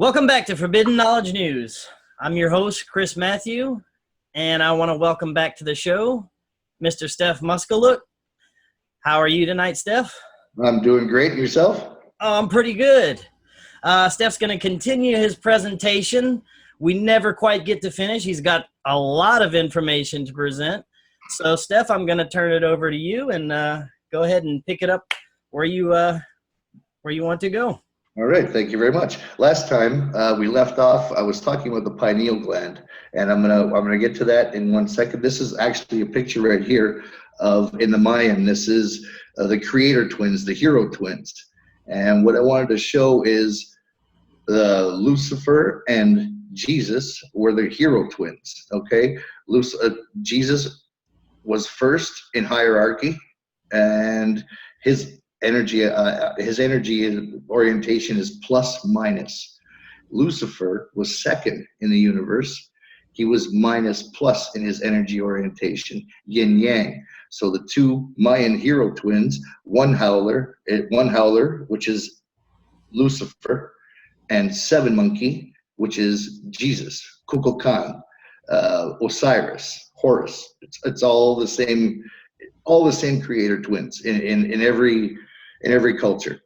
Welcome back to Forbidden Knowledge News. I'm your host, Chris Matthew, and I want to welcome back to the show, Mr. Steph Moskaluk. How are you tonight, Steph? I'm doing great. And yourself? Oh, I'm pretty good. Steph's going to continue his presentation. We never quite get to finish. He's got a lot of information to present. So, Steph, I'm going to turn it over to you and go ahead and pick it up where you want to go. All right, thank you very much. Last time we left off, I was talking about the pineal gland, and I'm gonna get to that in 1 second. This is actually a picture right here of, in the Mayan, this is the creator twins, the hero twins. And what I wanted to show is Lucifer and Jesus were the hero twins. Okay, Jesus was first in hierarchy, and his energy orientation is plus minus. Lucifer was second in the universe. He was minus plus in his energy orientation, yin yang. So the two Mayan hero twins, one howler, which is Lucifer, and seven monkey, which is Jesus, Kukulkan, Osiris, Horus. It's all the same creator twins in every culture.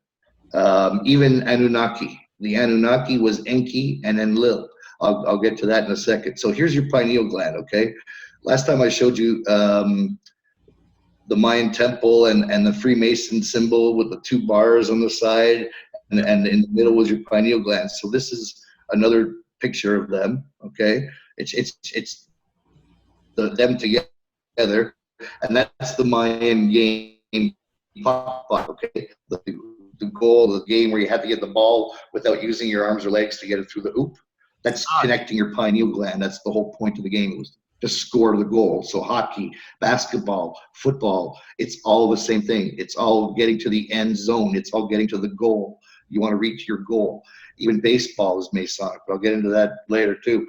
Even Anunnaki. The Anunnaki was Enki and Enlil. I'll get to that in a second. So here's your pineal gland, okay? Last time I showed you the Mayan temple and the Freemason symbol with the two bars on the side, and in the middle was your pineal gland. So this is another picture of them, okay? It's them together, and that's the Mayan game, okay? The goal, the game where you have to get the ball without using your arms or legs to get it through the hoop. That's connecting your pineal gland. That's the whole point of the game, was to score the goal. So hockey, basketball, football, it's all the same thing. It's all getting to the end zone. It's all getting to the goal. You want to reach your goal. Even baseball is Masonic, but I'll get into that later too.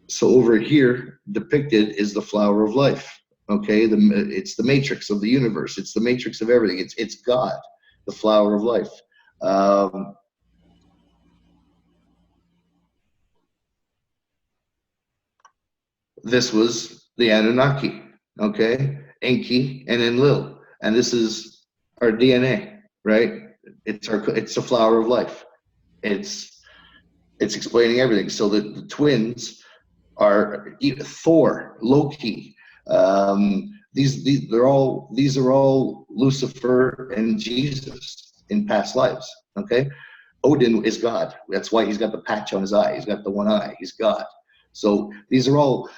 So over here depicted is the flower of life. Okay, it's the matrix of the universe. It's the matrix of everything. It's God, the flower of life. This was the Anunnaki, okay, Enki and Enlil, and this is our DNA, right? It's the flower of life. It's explaining everything. So the twins are Thor, Loki. These are all Lucifer and Jesus in past lives. Okay, Odin is God. That's why he's got the patch on his eye. He's got the one eye. He's God. So these are all,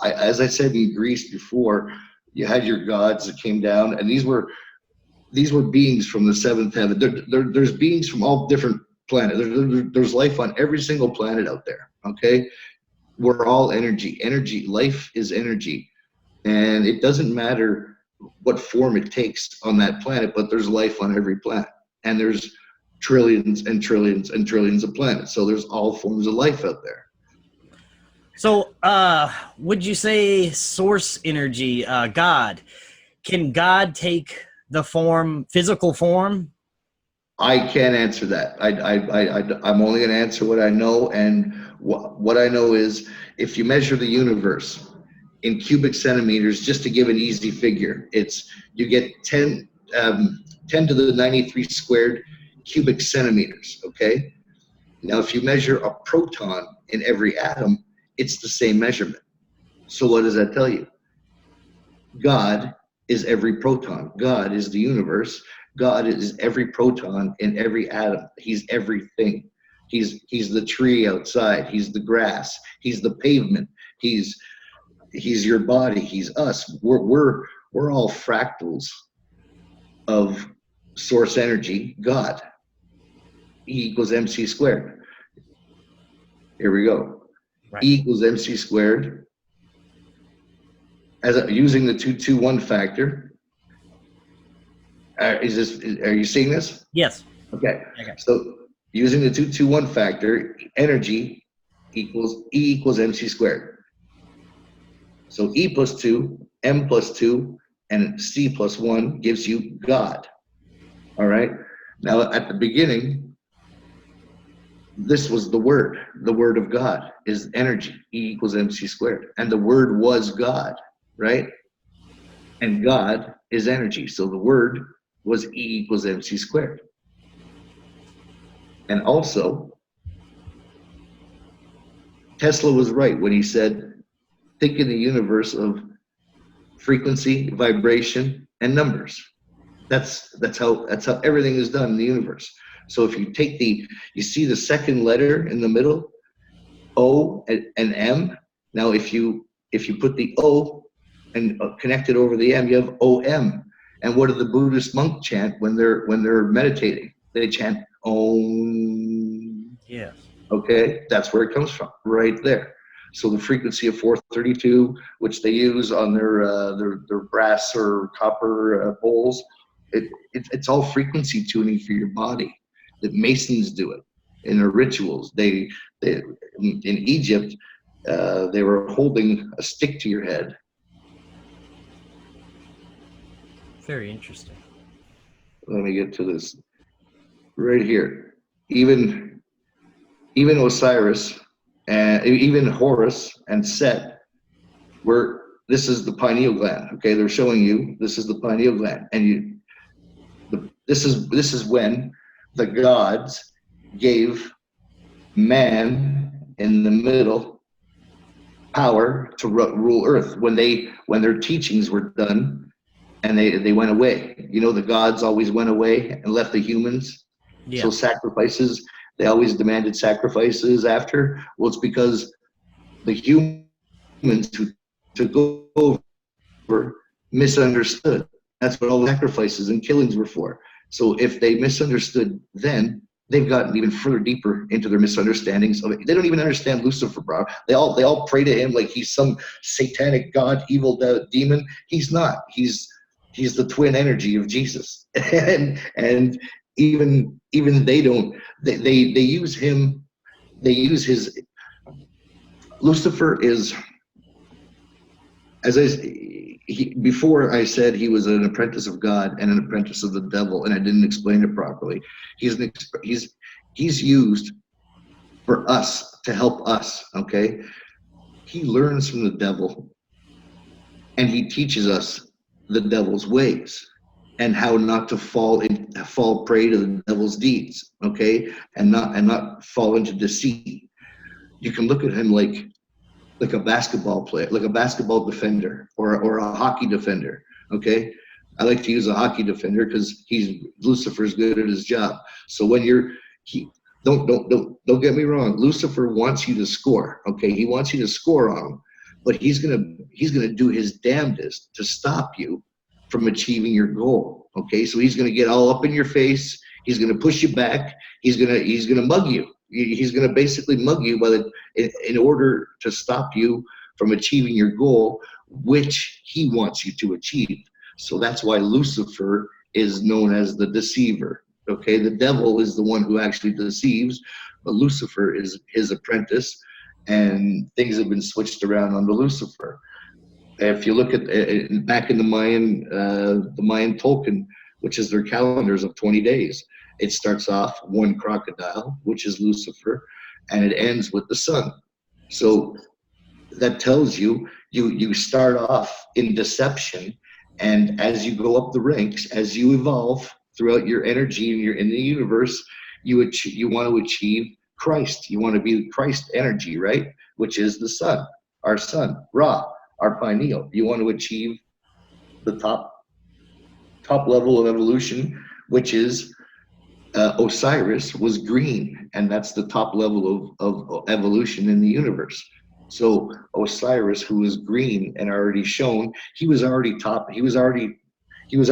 as I said in Greece before, you had your gods that came down, and these were beings from the seventh heaven. There's beings from all different planets. There's life on every single planet out there. Okay, we're all energy. Energy, life is energy. And it doesn't matter what form it takes on that planet, but there's life on every planet. And there's trillions and trillions and trillions of planets. So there's all forms of life out there. So would you say source energy, God, can God take the physical form? I can't answer that. I'm only going to answer what I know. And what I know is, if you measure the universe in cubic centimeters, just to give an easy figure, you get 10 to the 93 squared cubic centimeters. Okay, now if you measure a proton in every atom, it's the same measurement. So what does that tell you? God is every proton. God is the universe. God is every proton in every atom. He's everything. He's the tree outside. He's the grass. He's the pavement. He's your body. He's us. We're all fractals of source energy, God. E equals mc squared. Here we go. Right. E equals mc squared. Using the 2-2-1 factor. Are you seeing this? Yes. Okay. So using the 2-2-1 factor, energy equals E equals mc squared. So E plus 2, M plus 2, and C plus 1 gives you God. All right. Now at the beginning, this was the word. The word of God is energy. E equals mc squared. And the word was God, right? And God is energy. So the word was E equals mc squared. And also, Tesla was right when he said, think in the universe of frequency, vibration, and numbers. That's how everything is done in the universe. So if you take you see the second letter in the middle, O and M. Now if you put the O and connect it over the M, you have OM. And what do the Buddhist monk chant when they're meditating? They chant Om. Yes. Okay, that's where it comes from, right there. So the frequency of 432, which they use on their brass or copper bowls, it's all frequency tuning for your body. The Masons do it in their rituals. They in Egypt, they were holding a stick to your head. Very interesting. Let me get to this right here. Even Osiris and even Horus and Set this is the pineal gland. Okay, they're showing you this is the pineal gland, and this is when the gods gave man in the middle power to rule earth when their teachings were done and they went away. You know, the gods always went away and left the humans. Yeah. So sacrifices, they always demanded sacrifices after. Well, it's because the humans who took over misunderstood. That's what all the sacrifices and killings were for. So if they misunderstood then, they've gotten even further deeper into their misunderstandings of it. They don't even understand Lucifer, bro. They all pray to him like he's some satanic god, evil demon. He's not. He's the twin energy of Jesus. and even they don't. They use him. They use his. Lucifer is, before I said he was an apprentice of God and an apprentice of the devil, and I didn't explain it properly. He's used for us to help us. Okay, he learns from the devil, and he teaches us the devil's ways and how not to fall prey to the devil's deeds. Okay, and not fall into deceit. You can look at him like a basketball player, like a basketball defender or a hockey defender. Okay, I like to use a hockey defender because Lucifer's good at his job. So when don't get me wrong, Lucifer wants you to score. Okay, he wants you to score on him, but he's gonna do his damnedest to stop you from achieving your goal. Okay, so he's gonna get all up in your face. He's gonna push you back. He's gonna mug you. He's going to basically mug you in order to stop you from achieving your goal, which he wants you to achieve. So that's why Lucifer is known as the deceiver. Okay, the devil is the one who actually deceives, but Lucifer is his apprentice, and things have been switched around on the Lucifer. If you look at back in the Mayan Tolkien, which is their calendars of 20 days. It starts off one crocodile, which is Lucifer, and it ends with the sun. So that tells you start off in deception, and as you go up the ranks, as you evolve throughout your energy and you're in the universe, you want to achieve Christ. You want to be Christ energy, right? Which is the sun, our sun, Ra, our pineal. You want to achieve the top level of evolution, which is Osiris was green, and that's the top level of evolution in the universe. So Osiris, who was green and already shown, he was already he was our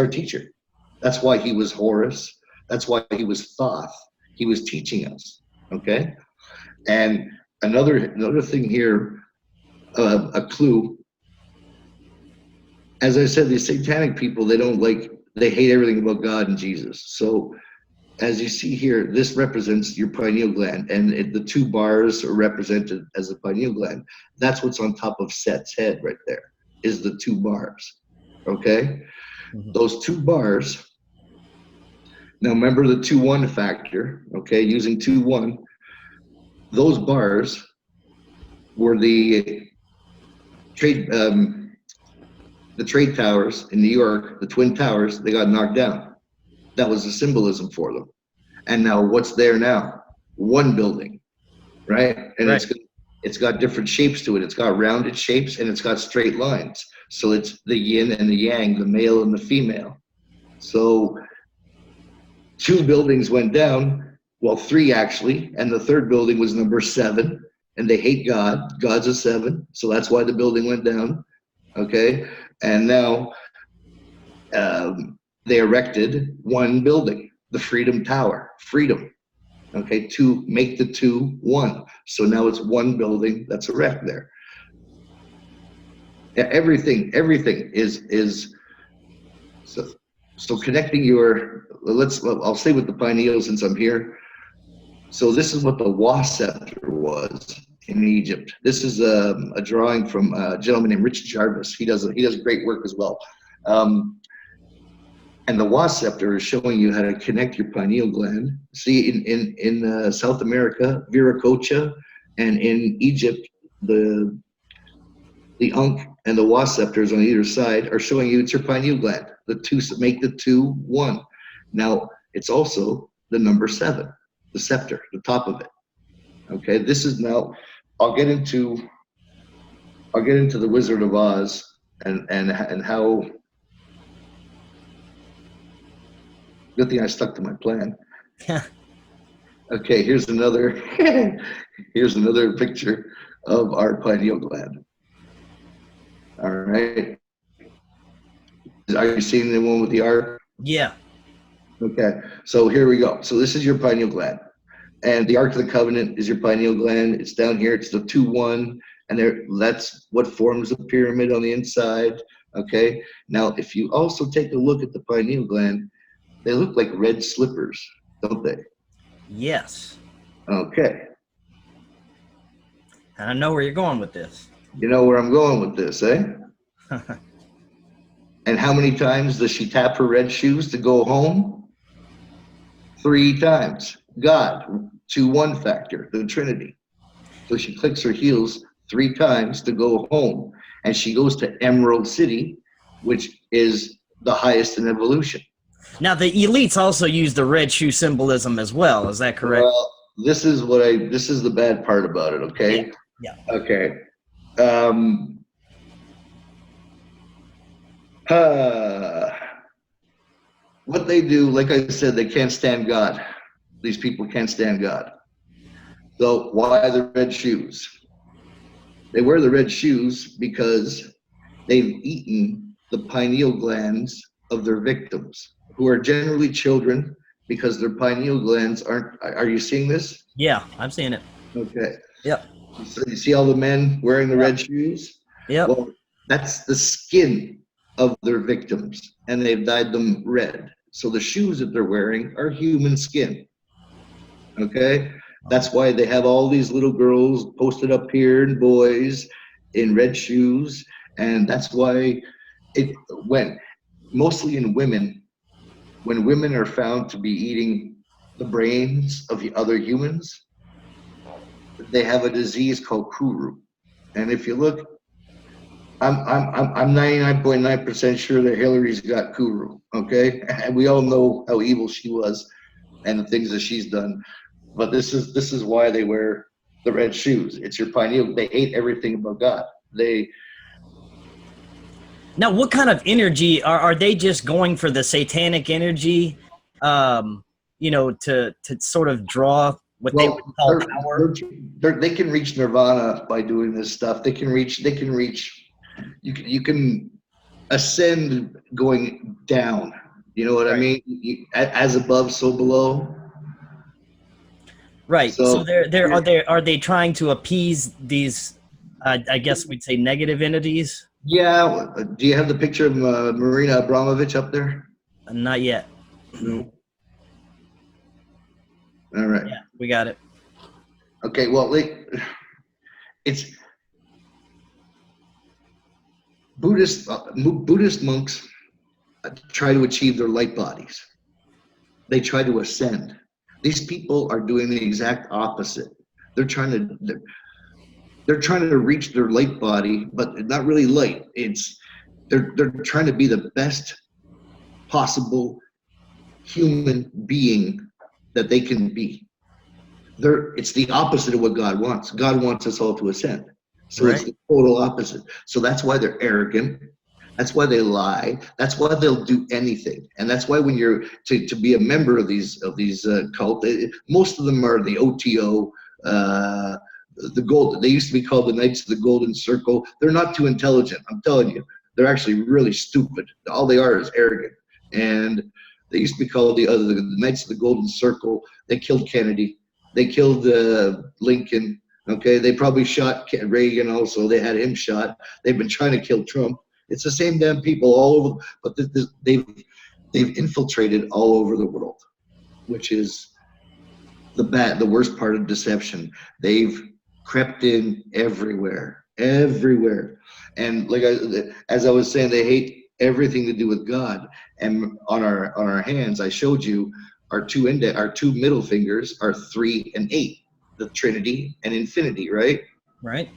teacher. That's why he was Horus. That's why he was Thoth. He was teaching us. Okay. And another thing here, a clue. As I said, these satanic people, they hate everything about God and Jesus. So as you see here, this represents your pineal gland, and the two bars are represented as the pineal gland. That's what's on top of Set's head right there, is the two bars, okay? Mm-hmm. Those two bars, now remember the 2-1 factor, okay? Using 2-1, those bars were trade the trade towers in New York, the Twin Towers. They got knocked down. That was the symbolism for them. And now what's there now? One building, right? And Right. it's got different shapes to it. It's got rounded shapes and it's got straight lines. So it's the yin and the yang, the male and the female. So 2 buildings went down, well, 3 actually, and the third building was number 7, and they hate God. God's a 7, so that's why the building went down. Okay, and now they erected one building, the Freedom Tower, freedom. Okay, to make the 2 1. So now it's one building that's erect there. Yeah, everything is so connecting your, I'll stay with the pineal since I'm here. So this is what the Wa scepter was in Egypt. This is a drawing from a gentleman named Rich Jarvis. He does great work as well. And the Wa scepter is showing you how to connect your pineal gland. See, in South America, Viracocha, and in Egypt, the Ankh and the Wa scepters on either side are showing you it's your pineal gland. The 2 make the 2 1. Now it's also the number 7, the scepter, the top of it. Okay, this is now. I'll get into the Wizard of Oz and how. Good thing I stuck to my plan. Okay, here's another picture of our pineal gland. All right. Are you seeing the one with the arc? Yeah. Okay, so here we go. So this is your pineal gland. And the Ark of the Covenant is your pineal gland. It's down here. It's the 2-1. And that's what forms the pyramid on the inside. Okay. Now, if you also take a look at the pineal gland, they look like red slippers, don't they? Yes. Okay. And I know where you're going with this. You know where I'm going with this, eh? And how many times does she tap her red shoes to go home? 3 times. God, 2-1 factor, the Trinity. So she clicks her heels 3 times to go home. And she goes to Emerald City, which is the highest in evolution. Now, the elites also use the red shoe symbolism as well. Is that correct? Well, this is the bad part about it, okay? Yeah. Okay. What they do, like I said, they can't stand God. These people can't stand God. So why the red shoes? They wear the red shoes because they've eaten the pineal glands of their victims, who are generally children, because their pineal glands aren't. Are you seeing this? Yeah, I'm seeing it. Okay. Yep. So you see all the men wearing the red shoes? Yep. Well, that's the skin of their victims, and they've dyed them red. So the shoes that they're wearing are human skin. Okay? That's why they have all these little girls posted up here and boys in red shoes. And that's why mostly in women, when women are found to be eating the brains of the other humans, they have a disease called Kuru. And if you look, I'm 99.9% sure that Hillary's got Kuru, okay? And we all know how evil she was and the things that she's done. But this is why they wear the red shoes. It's your pineal. They hate everything about God. Now, what kind of energy are they just going for the satanic energy? To sort of draw what they would call power. They can reach nirvana by doing this stuff. They can reach. You can ascend going down. You know what I mean? As above, so below. Right. So are they trying to appease these? I guess we'd say negative entities. Yeah. Do you have the picture of Marina Abramovich up there? Not yet. No. All right. Yeah, we got it. Okay. Well, it's Buddhist monks try to achieve their light bodies. They try to ascend. These people are doing the exact opposite. they're trying to reach their light body, but not really light. They're trying to be the best possible human being that they can be. It's the opposite of what God wants. God wants us all to ascend. So Right. it's the total opposite. So that's why they're arrogant. That's why they lie. That's why they'll do anything. And that's why when you're to be a member of these cult, most of them are the OTO, the gold. They used to be called the Knights of the Golden Circle. They're not too intelligent. I'm telling you, they're actually really stupid. All they are is arrogant. And they used to be called the Knights of the Golden Circle. They killed Kennedy. They killed Lincoln. Okay, they probably shot Reagan also. They had him shot. They've been trying to kill Trump. It's the same damn people all over, but they've infiltrated all over the world, which is the worst part of deception. They've crept in everywhere. And as I was saying, they hate everything to do with God. And on our hands, I showed you our two middle fingers are 3 and 8, the Trinity and infinity, right? Right.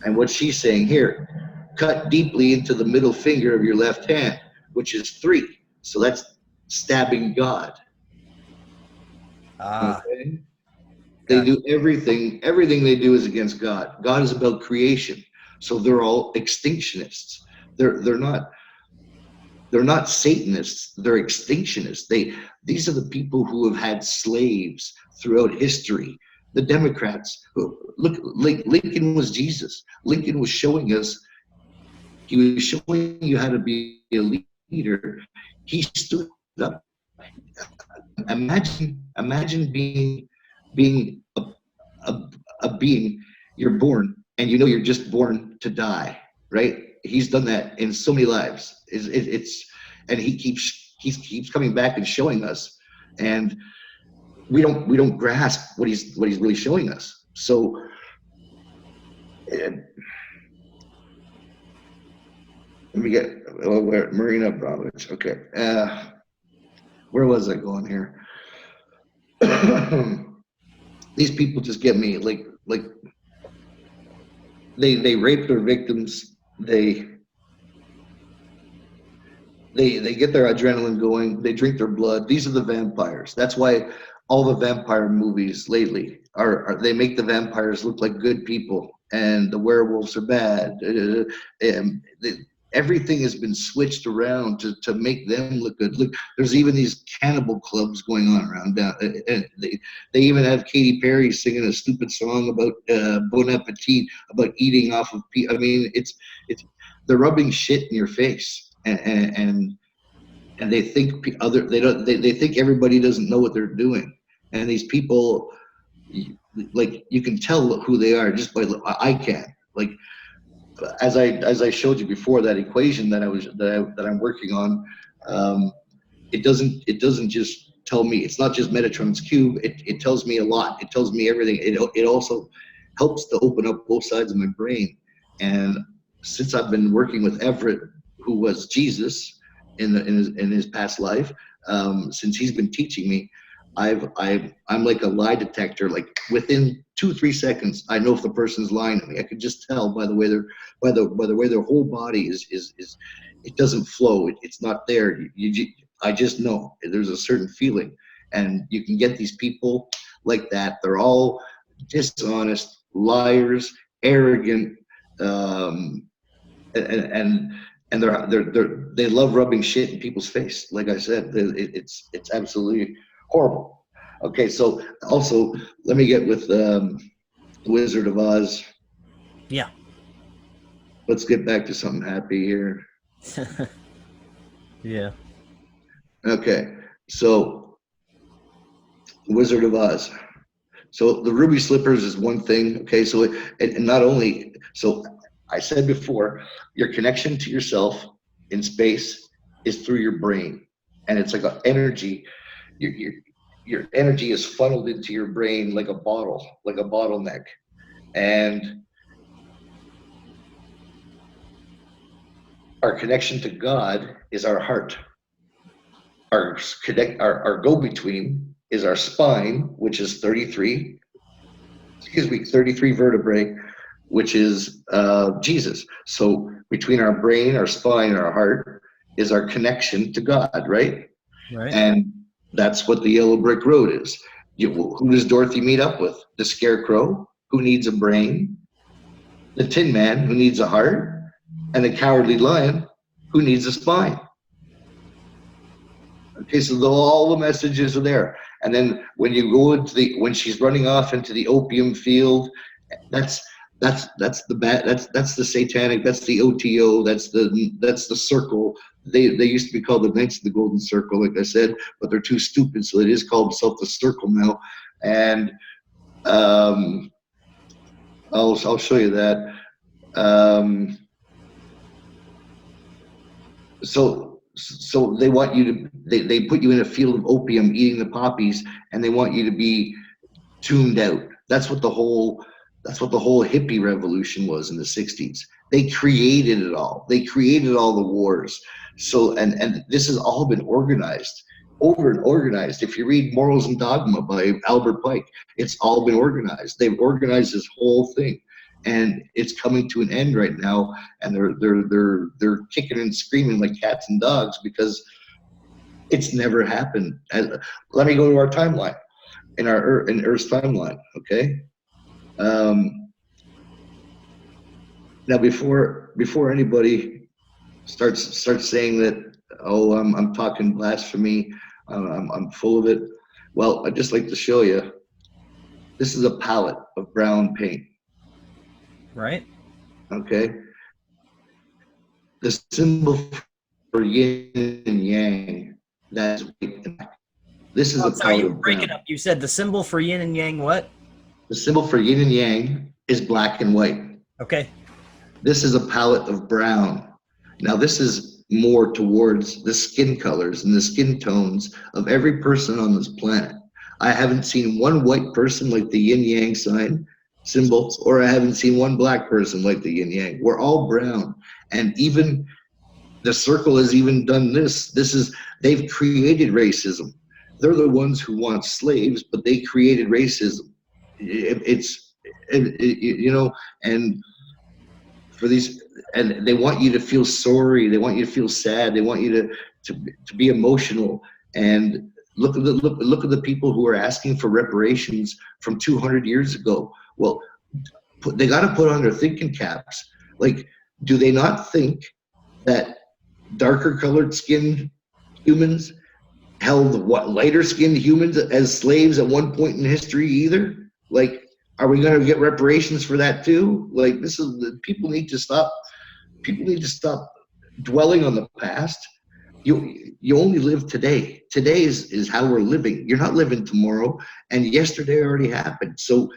And what she's saying here, cut deeply into the middle finger of your left hand, which is 3. So that's stabbing God. Okay? They do everything they do is against God. God is about creation. So they're all extinctionists. They're not Satanists, they're extinctionists. These are the people who have had slaves throughout history. The Democrats, look, Lincoln was Jesus. Lincoln was showing us, he was showing you how to be a leader. He stood up. Imagine being a being, you're born, and you know you're just born to die, right? He's done that in so many lives. And he keeps coming back and showing us, and we don't grasp what he's really showing us. So let me get Marina Abramovich. Okay, where was I going here? These people just get me. Like they rape their victims. They get their adrenaline going. They drink their blood. These are the vampires. That's why all the vampire movies lately are they make the vampires look like good people, and the werewolves are bad. Everything has been switched around to make them look good. Look, there's even these cannibal clubs going on around down. And they even have Katy Perry singing a stupid song about Bon Appetit, about eating off of people. I mean, it's they're rubbing shit in your face, and they think they think everybody doesn't know what they're doing. And these people, like, you can tell who they are just by I can. Like, as I showed you before, that equation that I'm working on, it doesn't just tell me. It's not just Metatron's cube. It tells me a lot. It tells me everything. It also helps to open up both sides of my brain. And since I've been working with Everett, who was Jesus in his past life, since he's been teaching me, I'm like a lie detector. Like, within 2-3 seconds, I know if the person's lying to me. I could just tell by the way their whole body is it doesn't flow. It's not there. I just know there's a certain feeling, and you can get these people like that. They're all dishonest, liars, arrogant, and they love rubbing shit in people's face. Like I said, it's absolutely horrible. Okay, so also let me get with the Wizard of Oz. Yeah. Let's get back to something happy here. Yeah. Okay, so Wizard of Oz. So the ruby slippers is one thing. Okay, so and not only, so I said before, your connection to yourself in space is through your brain, and it's like an energy. Your energy is funneled into your brain like a bottle, like a bottleneck. And our connection to God is our heart. Our go-between is our spine, which is 33. excuse me, 33 vertebrae, which is Jesus. So between our brain, our spine, and our heart is our connection to God, right? Right. And that's what the yellow brick road is. Who does Dorothy meet up with? The scarecrow, who needs a brain, the tin man, who needs a heart, and the cowardly lion, who needs a spine. Okay, so all the messages are there. And then when you go into when she's running off into the opium field, that's that's the satanic, that's the OTO, that's the circle. They used to be called the Knights of the Golden Circle, like I said, but they're too stupid, so it is called itself the Circle now. And I'll show you that. So they want you to they put you in a field of opium eating the poppies, and they want you to be tuned out. That's what the whole hippie revolution was in the 60s. They created it all. They created all the wars. So and this has all been organized over and organized. If you read Morals and Dogma by Albert Pike, it's all been organized. They've organized this whole thing. And it's coming to an end right now, and they're kicking and screaming like cats and dogs because it's never happened. And let me go to our timeline, in Earth's timeline, okay? Now, before anybody starts saying that, oh, I'm talking blasphemy, I'm full of it. Well, I'd just like to show you. This is a palette of brown paint. Right. Okay. The symbol for yin and yang, that's white and black. This is a palette of brown. Break it up. You said the symbol for yin and yang what? The symbol for yin and yang is black and white. Okay. This is a palette of brown. Now this is more towards the skin colors and the skin tones of every person on this planet. I haven't seen one white person like the yin yang sign symbol, or I haven't seen one black person like the yin yang. We're all brown. And even the circle has even done this. They've created racism. They're the ones who want slaves, but they created racism. And for these, and they want you to feel sorry. They want you to feel sad. They want you to be emotional. And look at the people who are asking for reparations from 200 years ago. Well, they got to put on their thinking caps. Like, do they not think that darker colored skinned humans held lighter skinned humans as slaves at one point in history either? Like, are we going to get reparations for that too? Like, people need to stop dwelling on the past. You only live today. Today is how we're living. You're not living tomorrow, and yesterday already happened. So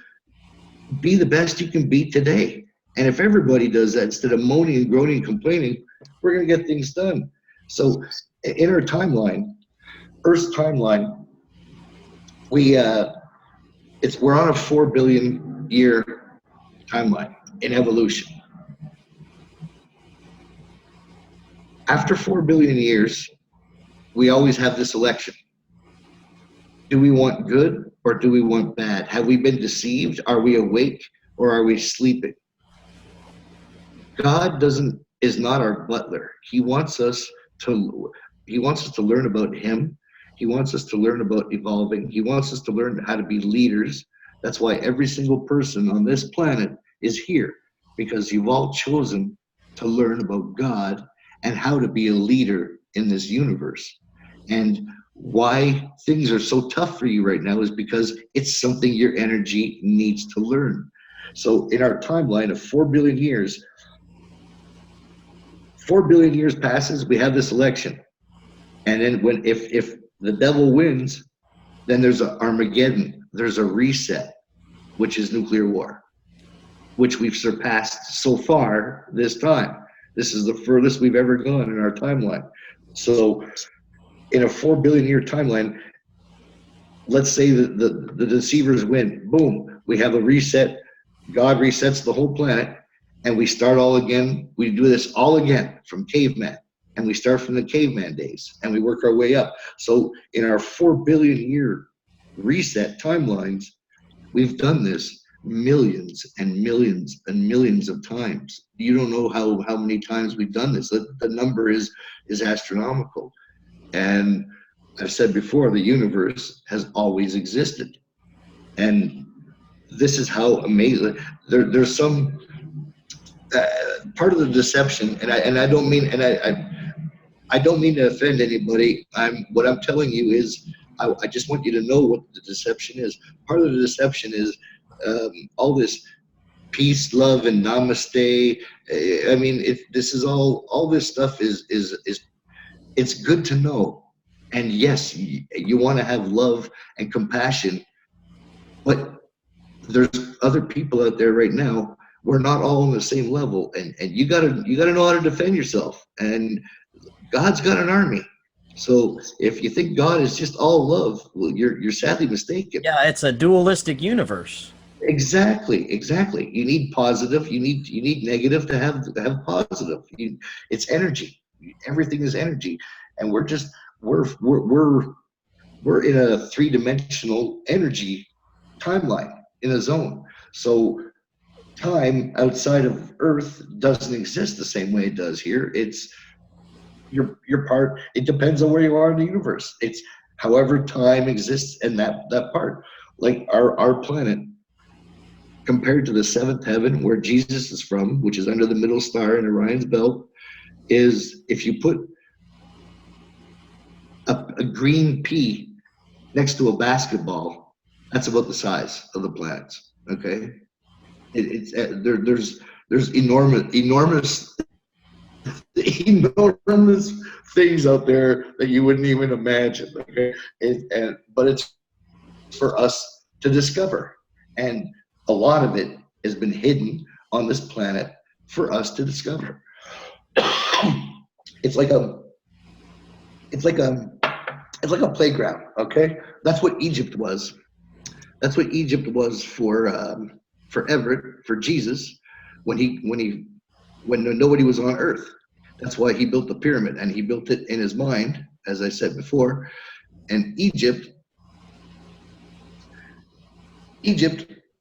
be the best you can be today. And if everybody does that, instead of moaning and groaning and complaining, we're going to get things done. So in our timeline, Earth's timeline, we're on a 4 billion year timeline in evolution. After 4 billion years, we always have this election. Do we want good or do we want bad? Have we been deceived? Are we awake or are we sleeping? God is not our butler. He wants us to learn about him. He wants us to learn about evolving. He wants us to learn how to be leaders. That's why every single person on this planet is here, because you've all chosen to learn about God and how to be a leader in this universe. And why things are so tough for you right now is because it's something your energy needs to learn. So in our timeline of 4 billion years, 4 billion years passes, we have this election. And then if the devil wins, then there's an Armageddon, there's a reset, which is nuclear war, which we've surpassed so far this time. This is the furthest we've ever gone in our timeline. So in a 4 billion year timeline, let's say that the deceivers win. Boom, we have a reset. God resets the whole planet, and we start all again. We do this all again from caveman, and we start from the caveman days, and we work our way up. So in our 4 billion year reset timelines, we've done this millions and millions and millions of times. You don't know how many times we've done this. The number is astronomical. And I've said before, the universe has always existed. And this is how amazing. There's some part of the deception, and I don't mean, and I don't mean to offend anybody. What I'm telling you is, I just want you to know what the deception is. Part of the deception is all this peace, love, and namaste. I mean, this is all this stuff is it's good to know. And yes, you want to have love and compassion, but there's other people out there right now. We're not all on the same level, and you gotta know how to defend yourself. And God's got an army. So if you think God is just all love, well, you're sadly mistaken. Yeah, it's a dualistic universe. Exactly. You need positive. You need negative to have positive. It's energy. Everything is energy, and we're in a three-dimensional energy timeline, in a zone. So time outside of Earth doesn't exist the same way it does here. It's your part. It depends on where you are in the universe. It's however time exists in that part. Like our planet, compared to the seventh heaven where Jesus is from, which is under the middle star in Orion's belt, is if you put a green pea next to a basketball, that's about the size of the planets. Okay, there's enormous things out there that you wouldn't even imagine. Okay, but it's for us to discover, and a lot of it has been hidden on this planet for us to discover. It's like a playground. Okay, that's what Egypt was. That's what Egypt was for Everett, for Jesus, when nobody was on Earth. That's why he built the pyramid, and he built it in his mind, as I said before. And Egypt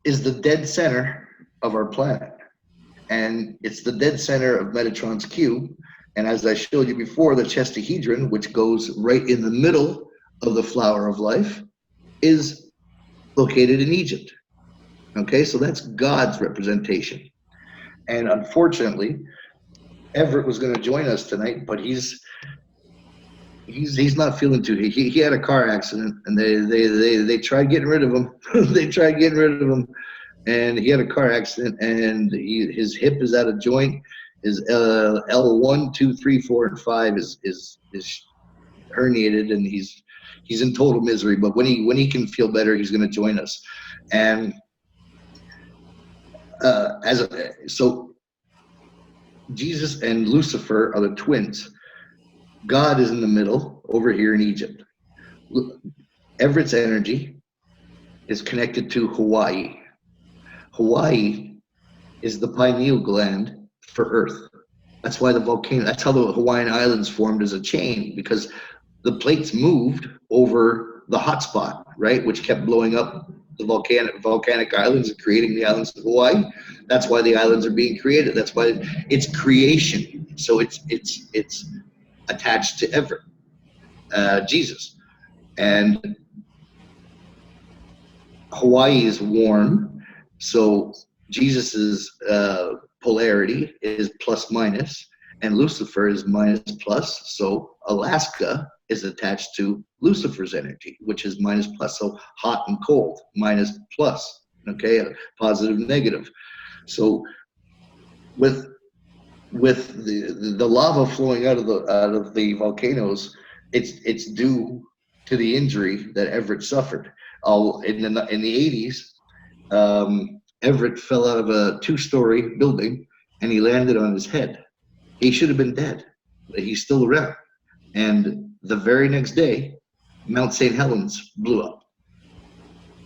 is the dead center of our planet, and it's the dead center of Metatron's cube. And as I showed you before, the chestahedron, which goes right in the middle of the flower of life, is located in Egypt. Okay, so that's God's representation. And unfortunately, Everett was going to join us tonight, but he's not feeling too. He had a car accident, and they tried getting rid of him. They tried getting rid of him, and he had a car accident, and his hip is out of joint. His L1, 2, 3, 4, and 5 is herniated, and he's in total misery. But when he can feel better, he's going to join us. And so Jesus and Lucifer are the twins. God is in the middle over here in Egypt. Everett's energy is connected to Hawaii. Hawaii is the pineal gland for Earth. That's why that's how the Hawaiian Islands formed as a chain, because the plates moved over the hot spot, right, which kept blowing up the volcanic islands and creating the islands of Hawaii. That's why the islands are being created. That's why it's creation. So it's attached to Everett, Jesus. And Hawaii is warm, so Jesus's polarity is plus minus, and Lucifer is minus plus. So Alaska is attached to Lucifer's energy, which is minus plus. So hot and cold, minus plus. Okay, positive, negative. So with the lava flowing out of the volcanoes, it's due to the injury that Everett suffered. In the 80s, Everett fell out of a 2-story building, and he landed on his head. He should have been dead, but he's still around. And the very next day, Mount St. Helens blew up.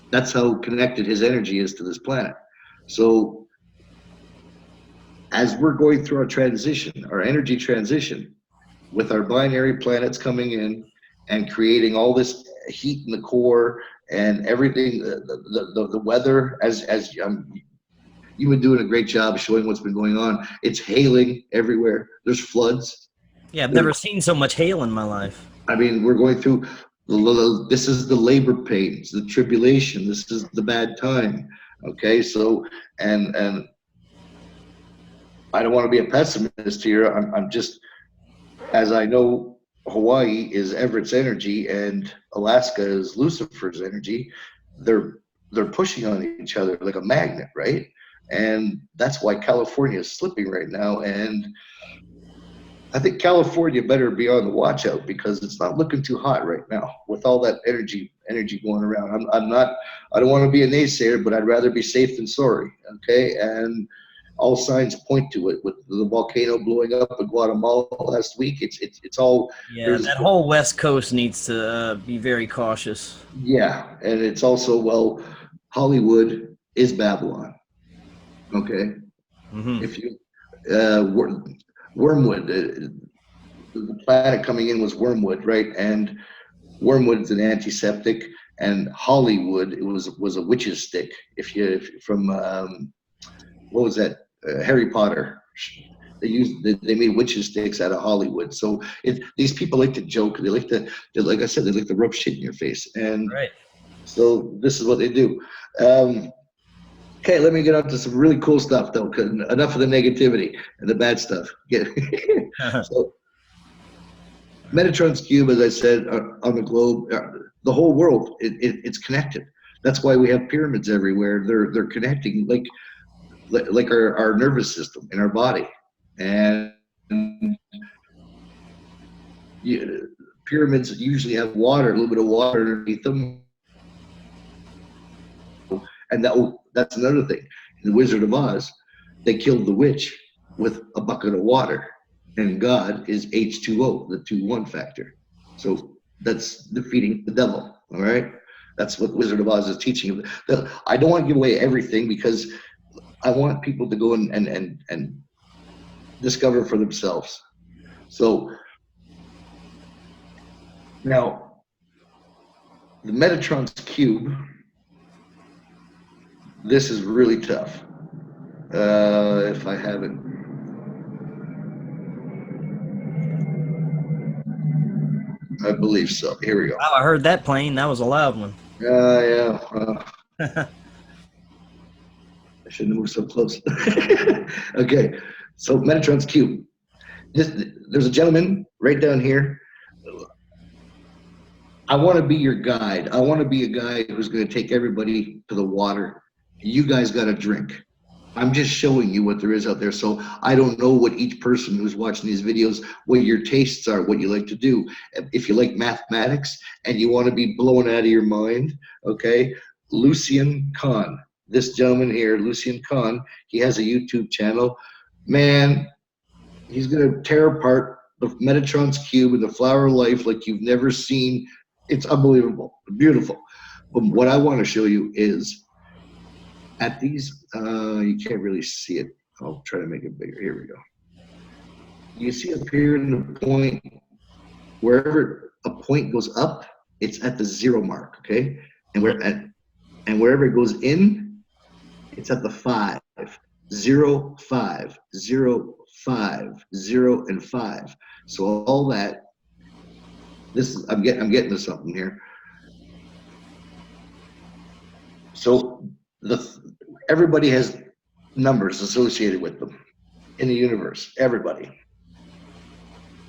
That's how connected his energy is to this planet. So as we're going through our transition, our energy transition, with our binary planets coming in and creating all this heat in the core and everything, the weather, as you've been doing a great job showing what's been going on. It's hailing everywhere. There's floods. Yeah, I've never seen so much hail in my life. I mean, we're going through, this is the labor pains, the tribulation. This is the bad time. Okay, so, and I don't want to be a pessimist here. I'm just, as I know, Hawaii is Everett's energy and Alaska is Lucifer's energy. They're pushing on each other like a magnet, right? And that's why California is slipping right now. And I think California better be on the watch out, because it's not looking too hot right now with all that energy going around. I don't want to be a naysayer, but I'd rather be safe than sorry. Okay. And all signs point to it, with the volcano blowing up in Guatemala last week. It's all, yeah, that whole West Coast needs to be very cautious. Yeah. And it's also, well, Hollywood is Babylon. Okay. Mm-hmm. If you, wormwood, the planet coming in was wormwood, right? And wormwood's an antiseptic, and Hollywood, it was a witch's stick. If from what was that, Harry Potter, they made witches sticks out of Hollywood. So these people like to joke. They like like I said, they like to rub shit in your face. And right. So this is what they do. Okay, let me get on to some really cool stuff, though. Enough of the negativity and the bad stuff. So, Metatron's cube, as I said, on the globe, the whole world, it's connected. That's why we have pyramids everywhere. They're connecting like our nervous system in our body. And pyramids usually have water, a little bit of water underneath them. And that's another thing. In The Wizard of Oz, they killed the witch with a bucket of water. And God is H2O, the 2-1 factor. So that's defeating the devil, all right? That's what Wizard of Oz is teaching. I don't want to give away everything, because I want people to go and discover for themselves. So now, the Metatron's cube, this is really tough. If I have it. I believe so. Here we go. Wow, I heard that plane. That was a loud one. Yeah. I shouldn't have moved so close. Okay, so Metatron's cube. There's a gentleman right down here. I want to be your guide. I want to be a guy who's going to take everybody to the water. You guys got to drink. I'm just showing you what there is out there. So I don't know what each person who's watching these videos, what your tastes are, what you like to do. If you like mathematics and you want to be blown out of your mind, okay, Lucian Khan. This gentleman here, Lucian Khan, he has a YouTube channel. Man, he's going to tear apart the Metatron's cube and the flower of life like you've never seen. It's unbelievable, beautiful. But what I want to show you is, at these, you can't really see it. I'll try to make it bigger. Here we go. You see up here in the point, wherever a point goes up, it's at the 0 mark, okay? And wherever it goes in, it's at the 5. 0, 5, 0, 5, 0, and 5. So all that, I'm getting to something here. So everybody has numbers associated with them in the universe. Everybody.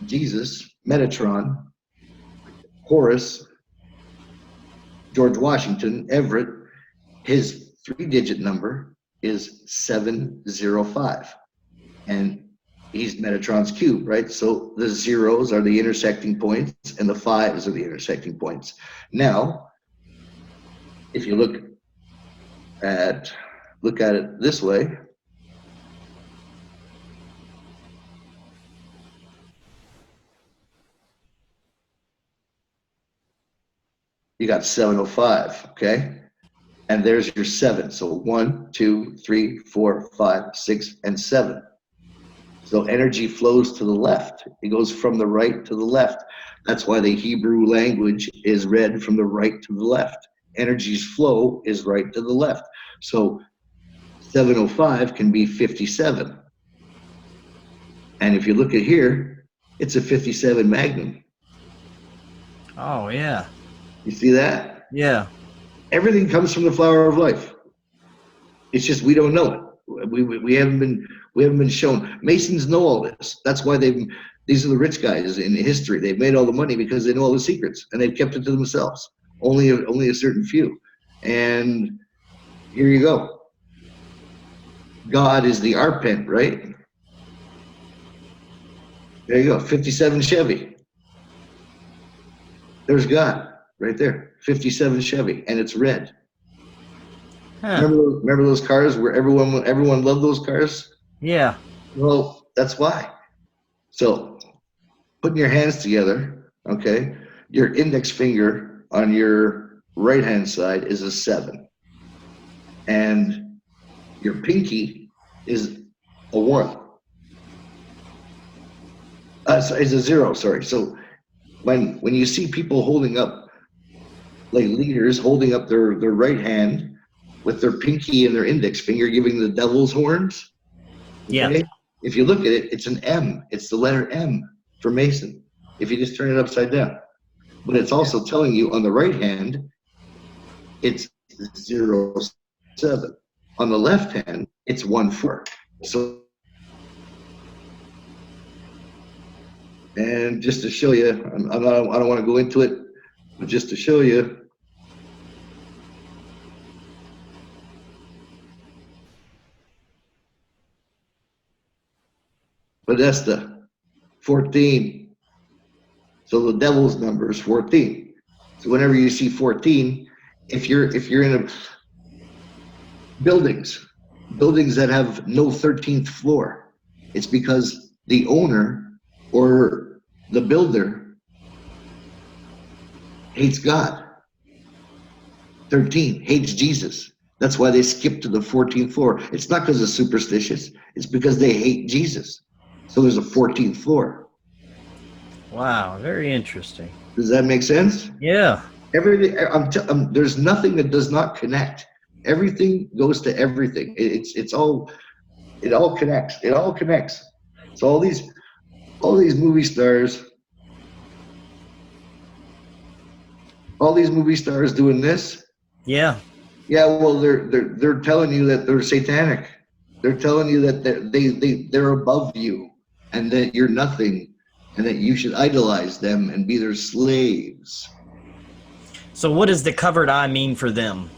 Jesus, Metatron, Horus, George Washington, Everett, his 3-digit number is 705. And he's Metatron's cube, right? So the zeros are the intersecting points and the 5s are the intersecting points. Now, if you look at it this way, you got 705, okay? And there's your 7. So 1, 2, 3, 4, 5, 6, and 7. So energy flows to the left. It goes from the right to the left. That's why the Hebrew language is read from the right to the left. energy's flow is right to the left. So 705 can be 57. And if you look at here, it's a 57 Magnum. Oh, yeah. You see that? Yeah. Everything comes from the flower of life. It's just we don't know it. We haven't been shown. Masons know all this. That's why these are the rich guys in history. They've made all the money because they know all the secrets and they've kept it to themselves. Only a certain few. And here you go. God is the arpent, right? There you go. 57 Chevy. There's God right there. 57 Chevy, and it's red. Huh. Remember those cars where everyone loved those cars? Yeah. Well, that's why. So, putting your hands together, okay? Your index finger on your right hand side is a 7, and your pinky is a 1. Is a 0. Sorry. So, when you see people holding up, like leaders holding up their right hand with their pinky and their index finger, giving the devil's horns. Okay? Yeah. If you look at it, it's an M. It's the letter M for Mason. If you just turn it upside down, but it's also telling you on the right hand, it's 07. On the left hand, it's 14. So, and just to show you, I don't want to go into it, but just to show you. But that's the 14. So the devil's number is 14. So whenever you see 14, if you're in buildings that have no 13th floor, it's because the owner or the builder hates God. 13 hates Jesus. That's why they skip to the 14th floor. It's not because it's superstitious. It's because they hate Jesus. So there's a 14th floor. Wow. Very interesting. Does that make sense? Yeah. Everything. There's nothing that does not connect. Everything goes to everything. It all connects. It all connects. So all these movie stars, doing this. Yeah. Yeah. Well, they're telling you that they're satanic. They're telling you that they're above you and that you're nothing and that you should idolize them and be their slaves. So what does the covered eye mean for them?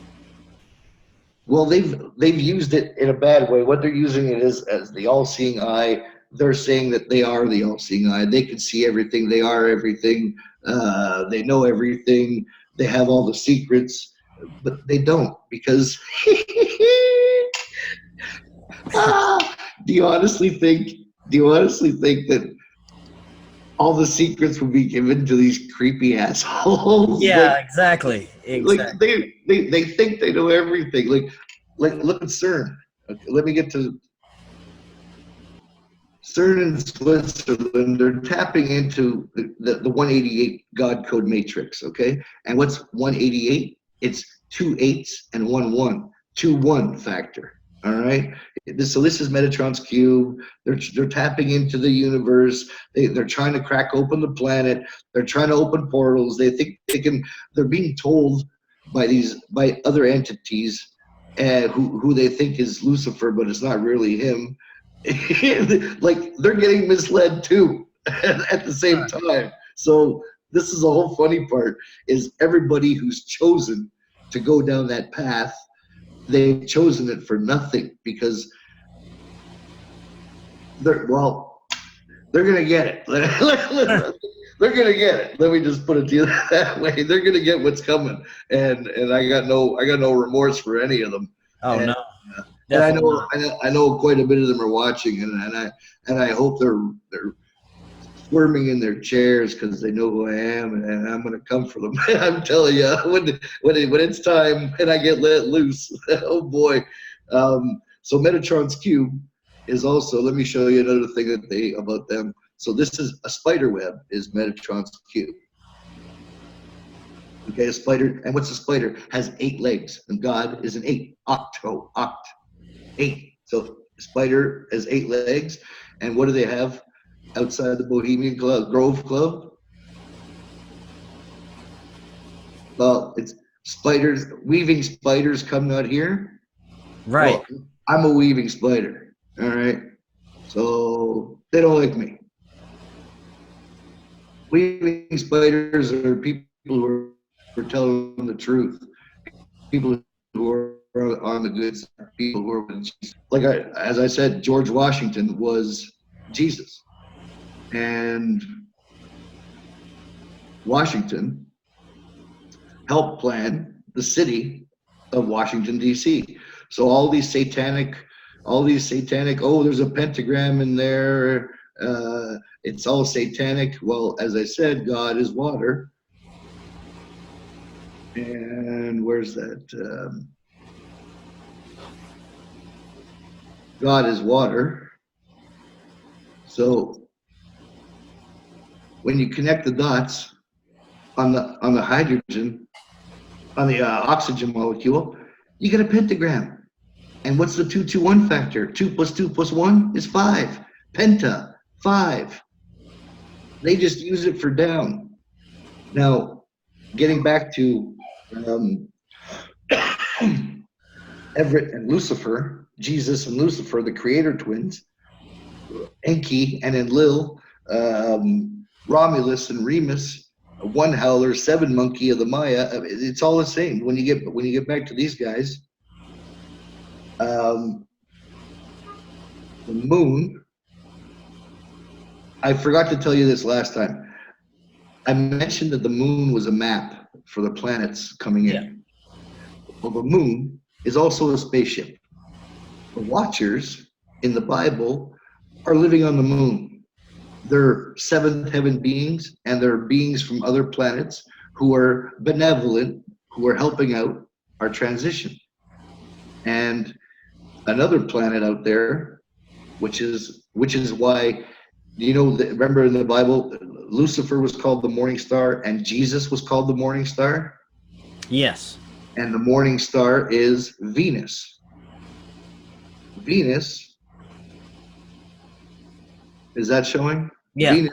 Well, they've used it in a bad way. What they're using it as the all-seeing eye. They're saying that they are the all-seeing eye. They can see everything. They are everything. They know everything. They have all the secrets, but they don't because. Do you honestly think that all the secrets will be given to these creepy assholes? Yeah, exactly. Like they think they know everything. Like look at CERN. Okay, let me get to CERN in Switzerland. They're tapping into the 188 God code matrix. Okay, and what's 188? It's 2 8s and 1 1. 2-1 factor. All right. So this is Metatron's cube. They're tapping into the universe. They're trying to crack open the planet. They're trying to open portals. They think they can. They're being told by other entities who they think is Lucifer, but it's not really him. Like they're getting misled too at the same time. So this is the whole funny part: is everybody who's chosen to go down that path. They've chosen it for nothing because they're gonna get it. They're gonna get it. Let me just put it to you that way. They're gonna get what's coming, and I got no remorse for any of them. Oh, and, no. And I know quite a bit of them are watching, and I hope they're squirming in their chairs because they know who I am, and I'm gonna come for them. I'm telling you, when it's time and I get let loose, oh boy. So Metatron's cube is also. Let me show you another thing about them. So this is a spider web. Is Metatron's cube. Okay, a spider, and what's a spider? Has 8 legs, and God is an 8. Oct, 8. So spider has 8 legs, and what do they have outside the Bohemian Grove Club? Well, it's spiders, weaving spiders coming out here. Right. Well, I'm a weaving spider. All right. So they don't like me. Weaving spiders are people who are telling the truth. People who are on the good side. People who are with Jesus. As I said, George Washington was Jesus. And Washington helped plan the city of Washington, D.C. So all these satanic, oh, there's a pentagram in there. It's all satanic. Well, as I said, God is water. And where's that? God is water. So when you connect the dots on the hydrogen, on the oxygen molecule, you get a pentagram. And what's the 2-2-1 factor? 2 plus 2 plus 1 is 5. Penta, 5. They just use it for down. Now, getting back to Everett and Lucifer, Jesus and Lucifer, the creator twins, Enki and Enlil, Romulus and Remus, one howler, 7 monkey of the Maya. It's all the same. When you get back to these guys, the moon. I forgot to tell you this last time. I mentioned that the moon was a map for the planets coming in. Yeah. Well, the moon is also a spaceship. The Watchers in the Bible are living on the moon. They're seventh heaven beings, and they're beings from other planets who are benevolent, who are helping out our transition. And another planet out there, which is why, remember in the Bible, Lucifer was called the morning star and Jesus was called the morning star? Yes. And the morning star is Venus. Venus, is that showing? Yeah.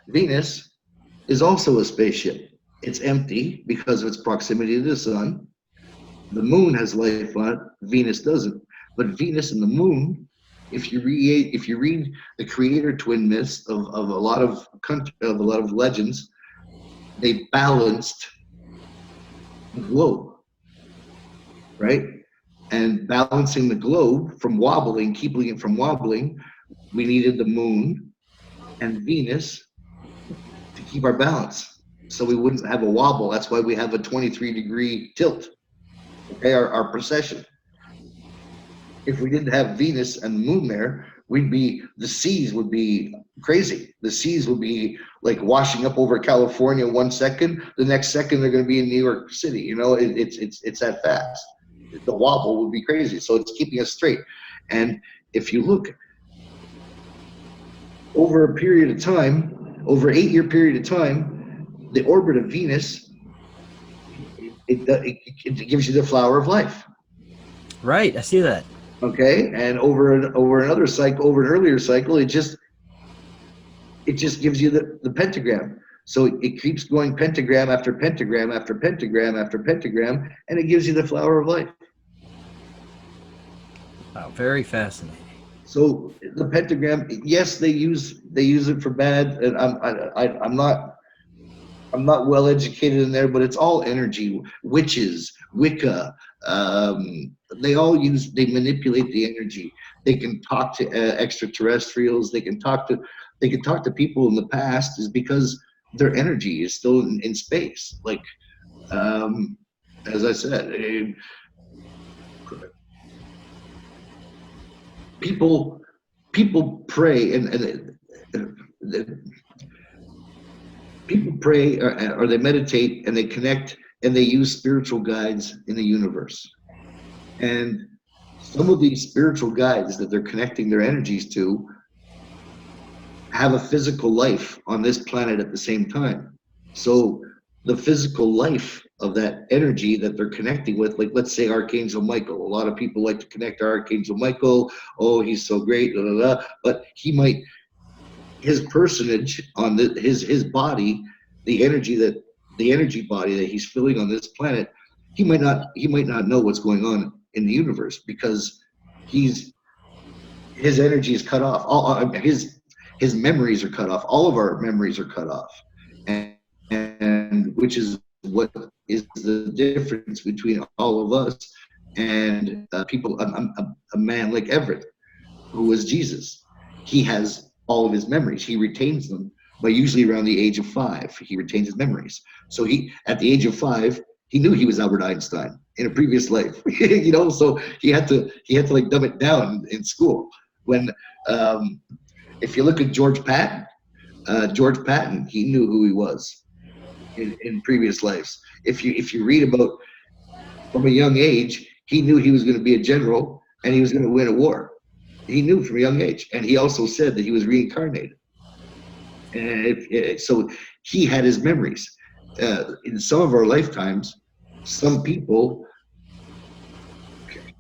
Venus is also a spaceship. It's empty because of its proximity to the sun. The moon has life on it, Venus doesn't. But Venus and the moon, if you read the creator twin myths of a lot of legends, they balanced the globe, right? And balancing the globe from wobbling, keeping it from wobbling, we needed the moon and Venus to keep our balance, so we wouldn't have a wobble. That's why we have a 23-degree tilt. Okay, our precession. If we didn't have Venus and the moon there, the seas would be crazy. The seas would be like washing up over California 1 second. The next second they're going to be in New York City. It's that fast. The wobble would be crazy. So it's keeping us straight. And if you look over a period of time, over an 8-year period of time, the orbit of Venus, it gives you the flower of life. Right, I see that. Okay, and over another cycle, over an earlier cycle, it just gives you the pentagram. So it keeps going pentagram after pentagram after pentagram after pentagram, and it gives you the flower of life. Wow, very fascinating. So the pentagram, yes, they use it for bad, and I'm not well educated in there, but it's all energy. Witches, Wicca, they manipulate the energy. They can talk to extraterrestrials. They can talk to people in the past, is because their energy is still in space. Like, as I said, people pray and people pray or they meditate and they connect and they use spiritual guides in the universe. And some of these spiritual guides that they're connecting their energies to have a physical life on this planet at the same time. So the physical life of that energy that they're connecting with. Like, let's say Archangel Michael. A lot of people like to connect to Archangel Michael. Oh, he's so great, blah, blah, blah. But he might, his personage on his body, the energy body that he's filling on this planet, he might not know what's going on in the universe, because his energy is cut off. All his memories are cut off. All of our memories are cut off, and which is what is the difference between all of us and people. A man like Everett, who was Jesus, he has all of his memories. He retains them, but usually around the age of 5, he retains his memories. So at the age of 5, he knew he was Albert Einstein in a previous life, So he had to like dumb it down in school. When if you look at George Patton, he knew who he was in previous lives. If you read about, from a young age, he knew he was going to be a general and he was going to win a war. He knew from a young age, and he also said that he was reincarnated. And so he had his memories. In some of our lifetimes, some people,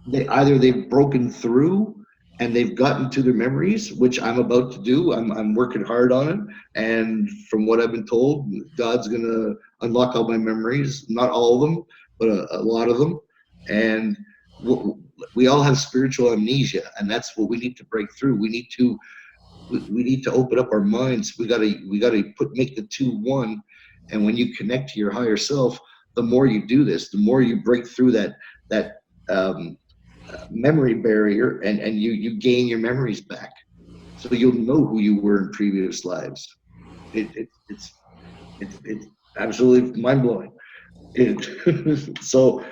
they've broken through and they've gotten to their memories, which I'm about to do. I'm working hard on it, and from what I've been told, God's gonna unlock all my memories. Not all of them, but a lot of them. And we all have spiritual amnesia, and that's what we need to break through. We need to open up our minds. We gotta make the two one. And when you connect to your higher self, the more you do this, the more you break through that memory barrier, and you gain your memories back. So you'll know who you were in previous lives. It's absolutely mind blowing. So.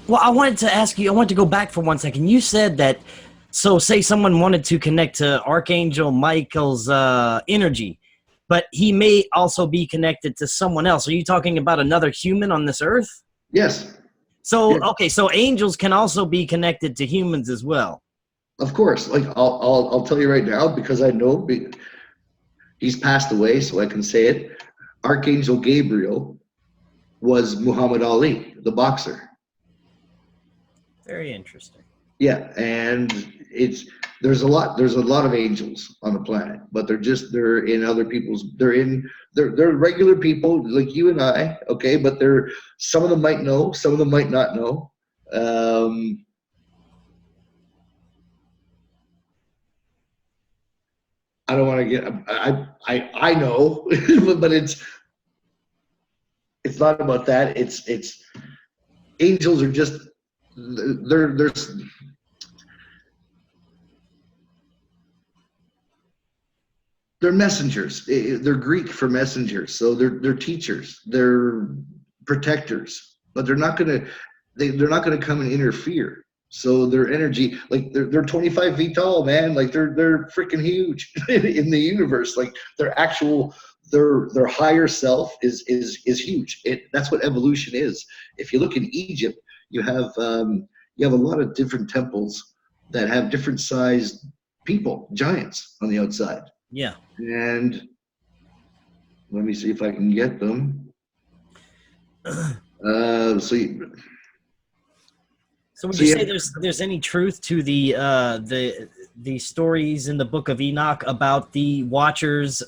Well, I wanted to ask you, I want to go back for 1 second. You said that, so say someone wanted to connect to Archangel Michael's energy, but he may also be connected to someone else. Are you talking about another human on this earth? Yes. So, yes. Okay, so angels can also be connected to humans as well. Of course. Like, I'll tell you right now, because I know he's passed away, so I can say it. Archangel Gabriel was Muhammad Ali, the boxer. Very interesting. Yeah, and there's a lot of angels on the planet, but they're in other people's, they're regular people like you and I, okay, but some of them might know, some of them might not know. I don't want to get, I know, but it's not about that. It's angels are just, they're messengers. They're Greek for messengers. So they're teachers. They're protectors. But they're not gonna come and interfere. So their energy, like they're 25 feet tall, man. Like they're freaking huge in the universe. Like their higher self is huge. That's what evolution is. If you look in Egypt, you have a lot of different temples that have different sized people, giants on the outside. Yeah. And let me see if I can get them. So would you say there's any truth to the stories in the Book of Enoch about the Watchers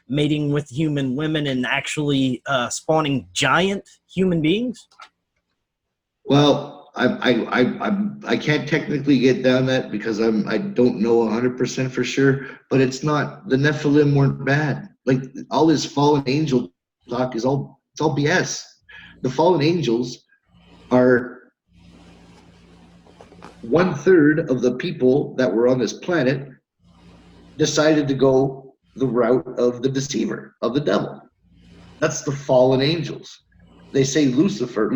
mating with human women and actually spawning giant human beings? Well, I can't technically get down that because I don't know 100% for sure, but it's not, the Nephilim weren't bad. Like all this fallen angel talk it's all BS. The fallen angels are 1/3 of the people that were on this planet decided to go the route of the deceiver, of the devil. That's the fallen angels. They say Lucifer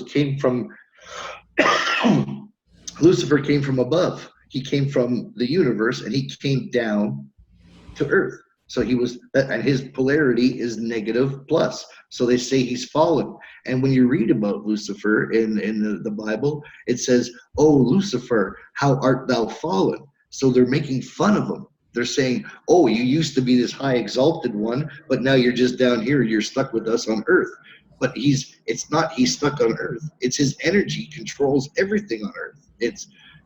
came from Lucifer came from above. He came from the universe and he came down to earth. So he was, and his polarity is negative plus. So they say he's fallen. And when you read about Lucifer in the Bible, it says, "Oh, Lucifer, how art thou fallen?" So they're making fun of him. they're saying, oh, you used to be this high exalted one, but now you're just down here. You're stuck with us on Earth. But it's not he's stuck on Earth. It's his energy controls everything on Earth.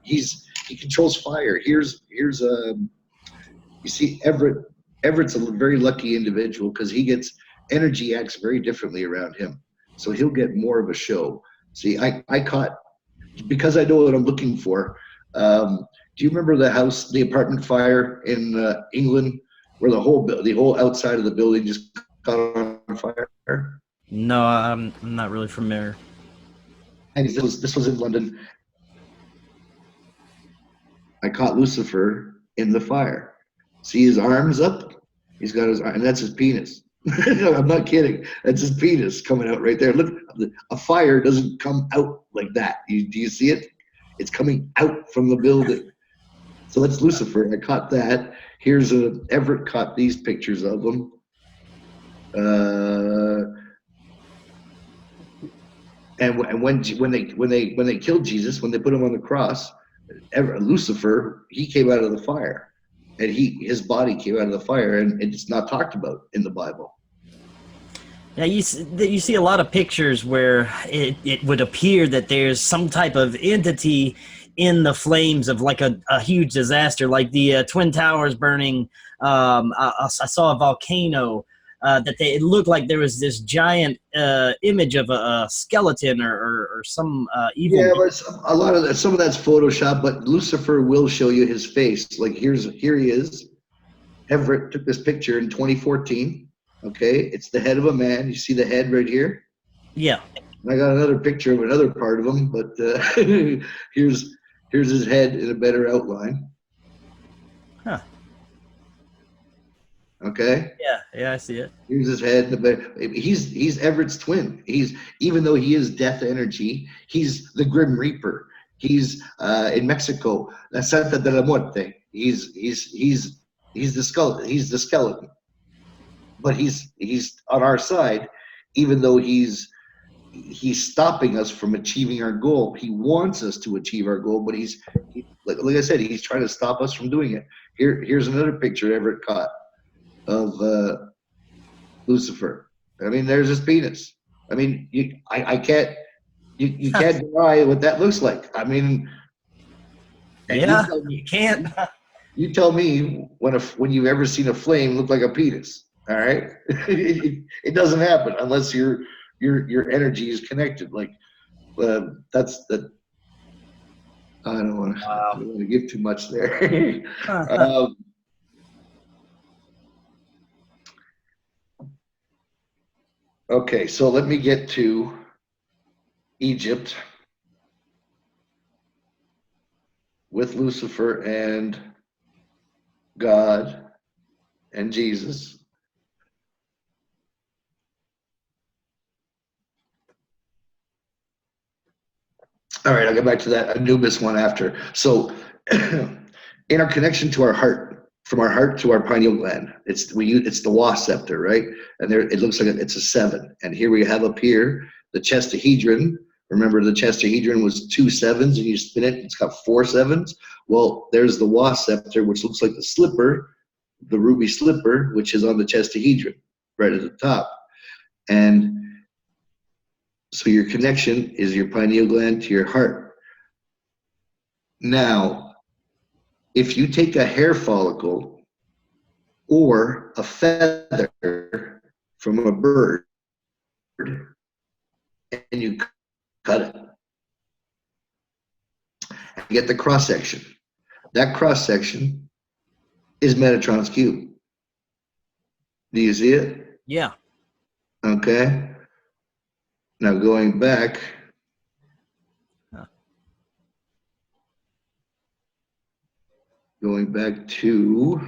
He controls fire. Here's you see Everett. Everett's a very lucky individual because he gets energy acts very differently around him. So he'll get more of a show. See, I caught, because I know what I'm looking for. Do you remember the apartment fire in England, where the whole outside of the building just caught on fire? No, I'm not really familiar. And this was in London. I caught Lucifer in the fire. See his arms up? He's got his arm, and that's his penis. No, I'm not kidding. That's his penis coming out right there. Look, a fire doesn't come out like that. Do you see it? It's coming out from the building. So that's Lucifer. I caught that. Here's Everett caught these pictures of him. And when they killed Jesus, when they put him on the cross, Lucifer, he came out of the fire, and his body came out of the fire, and it's not talked about in the Bible. Now you see a lot of pictures where it would appear that there's some type of entity in the flames of like a huge disaster, like the Twin Towers burning. I saw a volcano it looked like there was this giant image of a skeleton or some evil. Yeah, but some of that's Photoshop, but Lucifer will show you his face. Like here he is. Everett took this picture in 2014. Okay, it's the head of a man. You see the head right here? Yeah. And I got another picture of another part of him, but here's his head in a better outline. Huh. Okay. Yeah, I see it. Here's his head. He's Everett's twin. Even though he is death energy, he's the Grim Reaper. He's in Mexico, La Santa de la Muerte. He's the skeleton. He's the skeleton. But he's on our side, even though he's stopping us from achieving our goal. He wants us to achieve our goal, but like I said, he's trying to stop us from doing it. Here's another picture Everett caught of Lucifer. I mean, there's his penis. I mean, you can't deny what that looks like. I mean, yeah, you can't. You tell me when you've ever seen a flame look like a penis. All right, it doesn't happen unless your energy is connected. Like that's the. I don't want to give too much there. Okay, so let me get to Egypt with Lucifer and God and Jesus. All right, I'll get back to that Anubis one after. So in our connection to our heart, from our heart to our pineal gland, it's the Wa scepter, right? And there it looks like it's a 7. And here we have up here the chestahedron. Remember, the chestahedron was 2 7s, and you spin it, it's got 4 7s. Well, there's the Wa scepter, which looks like the slipper, the ruby slipper, which is on the chestahedron, right at the top. And so your connection is your pineal gland to your heart. Now, if you take a hair follicle or a feather from a bird and you cut it, and get the cross section. That cross section is Metatron's cube. Do you see it? Yeah. Okay. Now going back, to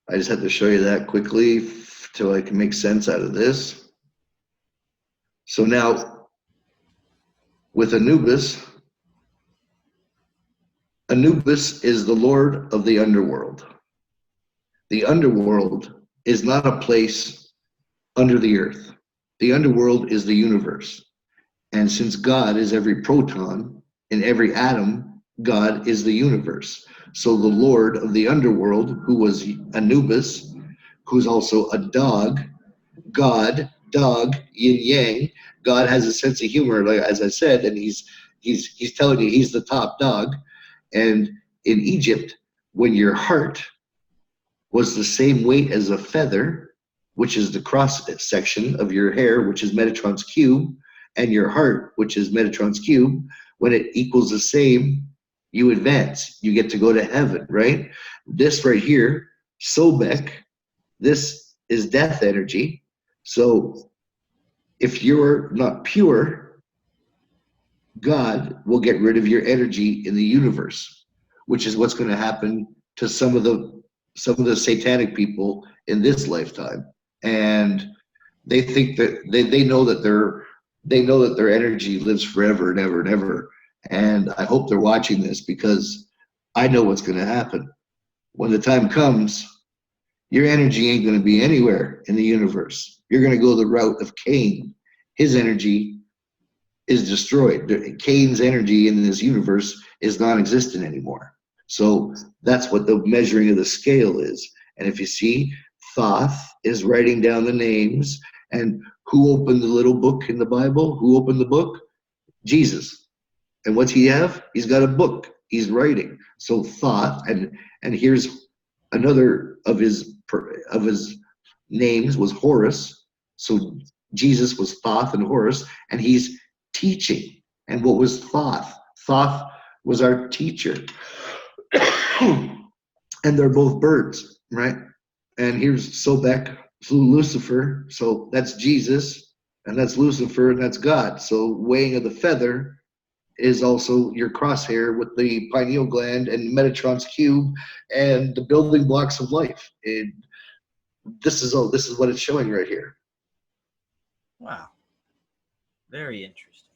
I just have to show you that quickly till I can make sense out of this. So now with Anubis is the lord of the underworld. The underworld is not a place under the earth. The underworld is the universe. And since God is every proton, In every atom, God is the universe. So the Lord of the underworld, who was Anubis, who's also a dog, God, dog, yin yang. God has a sense of humor, like as I said, and he's telling you he's the top dog. And in Egypt, when your heart was the same weight as a feather, which is the cross section of your hair, which is Metatron's cube, and your heart, which is Metatron's cube, when it equals the same, you advance. You get to go to heaven, right? This right here, Sobek, this is death energy. So if you're not pure, God will get rid of your energy in the universe, which is what's going to happen to some of the satanic people in this lifetime. And they think that they know that their energy lives forever and ever and ever. And I hope they're watching this, because I know what's going to happen. When the time comes, your energy ain't going to be anywhere in the universe. You're going to go the route of Cain. His energy is destroyed. Cain's energy in this universe is non-existent anymore. So that's what the measuring of the scale is. And if you see, Thoth is writing down the names. And who opened the little book in the Bible? Who opened the book? Jesus. And what's he have? He's got a book. He's writing. So Thoth, and here's another of his names was Horus. So Jesus was Thoth and Horus, and he's teaching. And what was Thoth? Thoth was our teacher. And they're both birds, right? And here's Sobek flew Lucifer. So that's Jesus, and that's Lucifer, and that's God. So weighing of the feather is also your crosshair with the pineal gland and Metatron's cube and the building blocks of life. And this is what it's showing right here. Wow. Very interesting.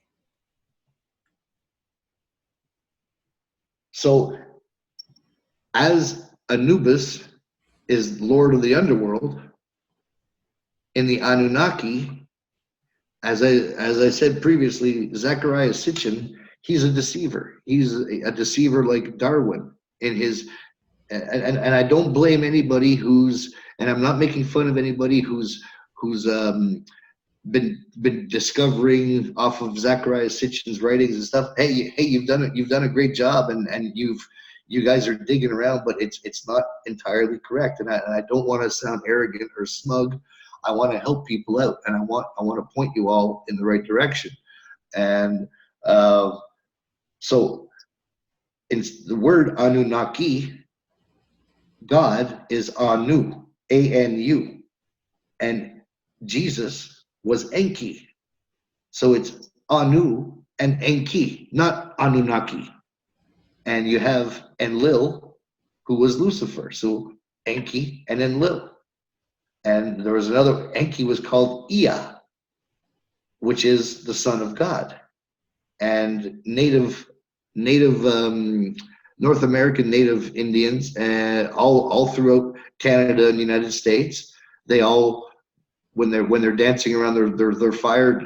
So as Anubis is Lord of the underworld, in the Anunnaki, as I said previously, Zechariah Sitchin, he's a deceiver. He's a deceiver like Darwin in his, and I don't blame anybody who's, and I'm not making fun of anybody who's been discovering off of Zechariah Sitchin's writings and stuff. Hey, you've done a great job, and you guys are digging around, but it's not entirely correct. And I don't want to sound arrogant or smug. I want to help people out, and I want to point you all in the right direction. And so in the word Anunnaki, God is Anu, A-N-U, and Jesus was Enki. So it's Anu and Enki, not Anunnaki. And you have Enlil, who was Lucifer. So Enki and Enlil. And there was another, Enki was called Ea, which is the son of God. And native North American Native Indians, all throughout Canada and the United States, they all, when they're dancing around their fire,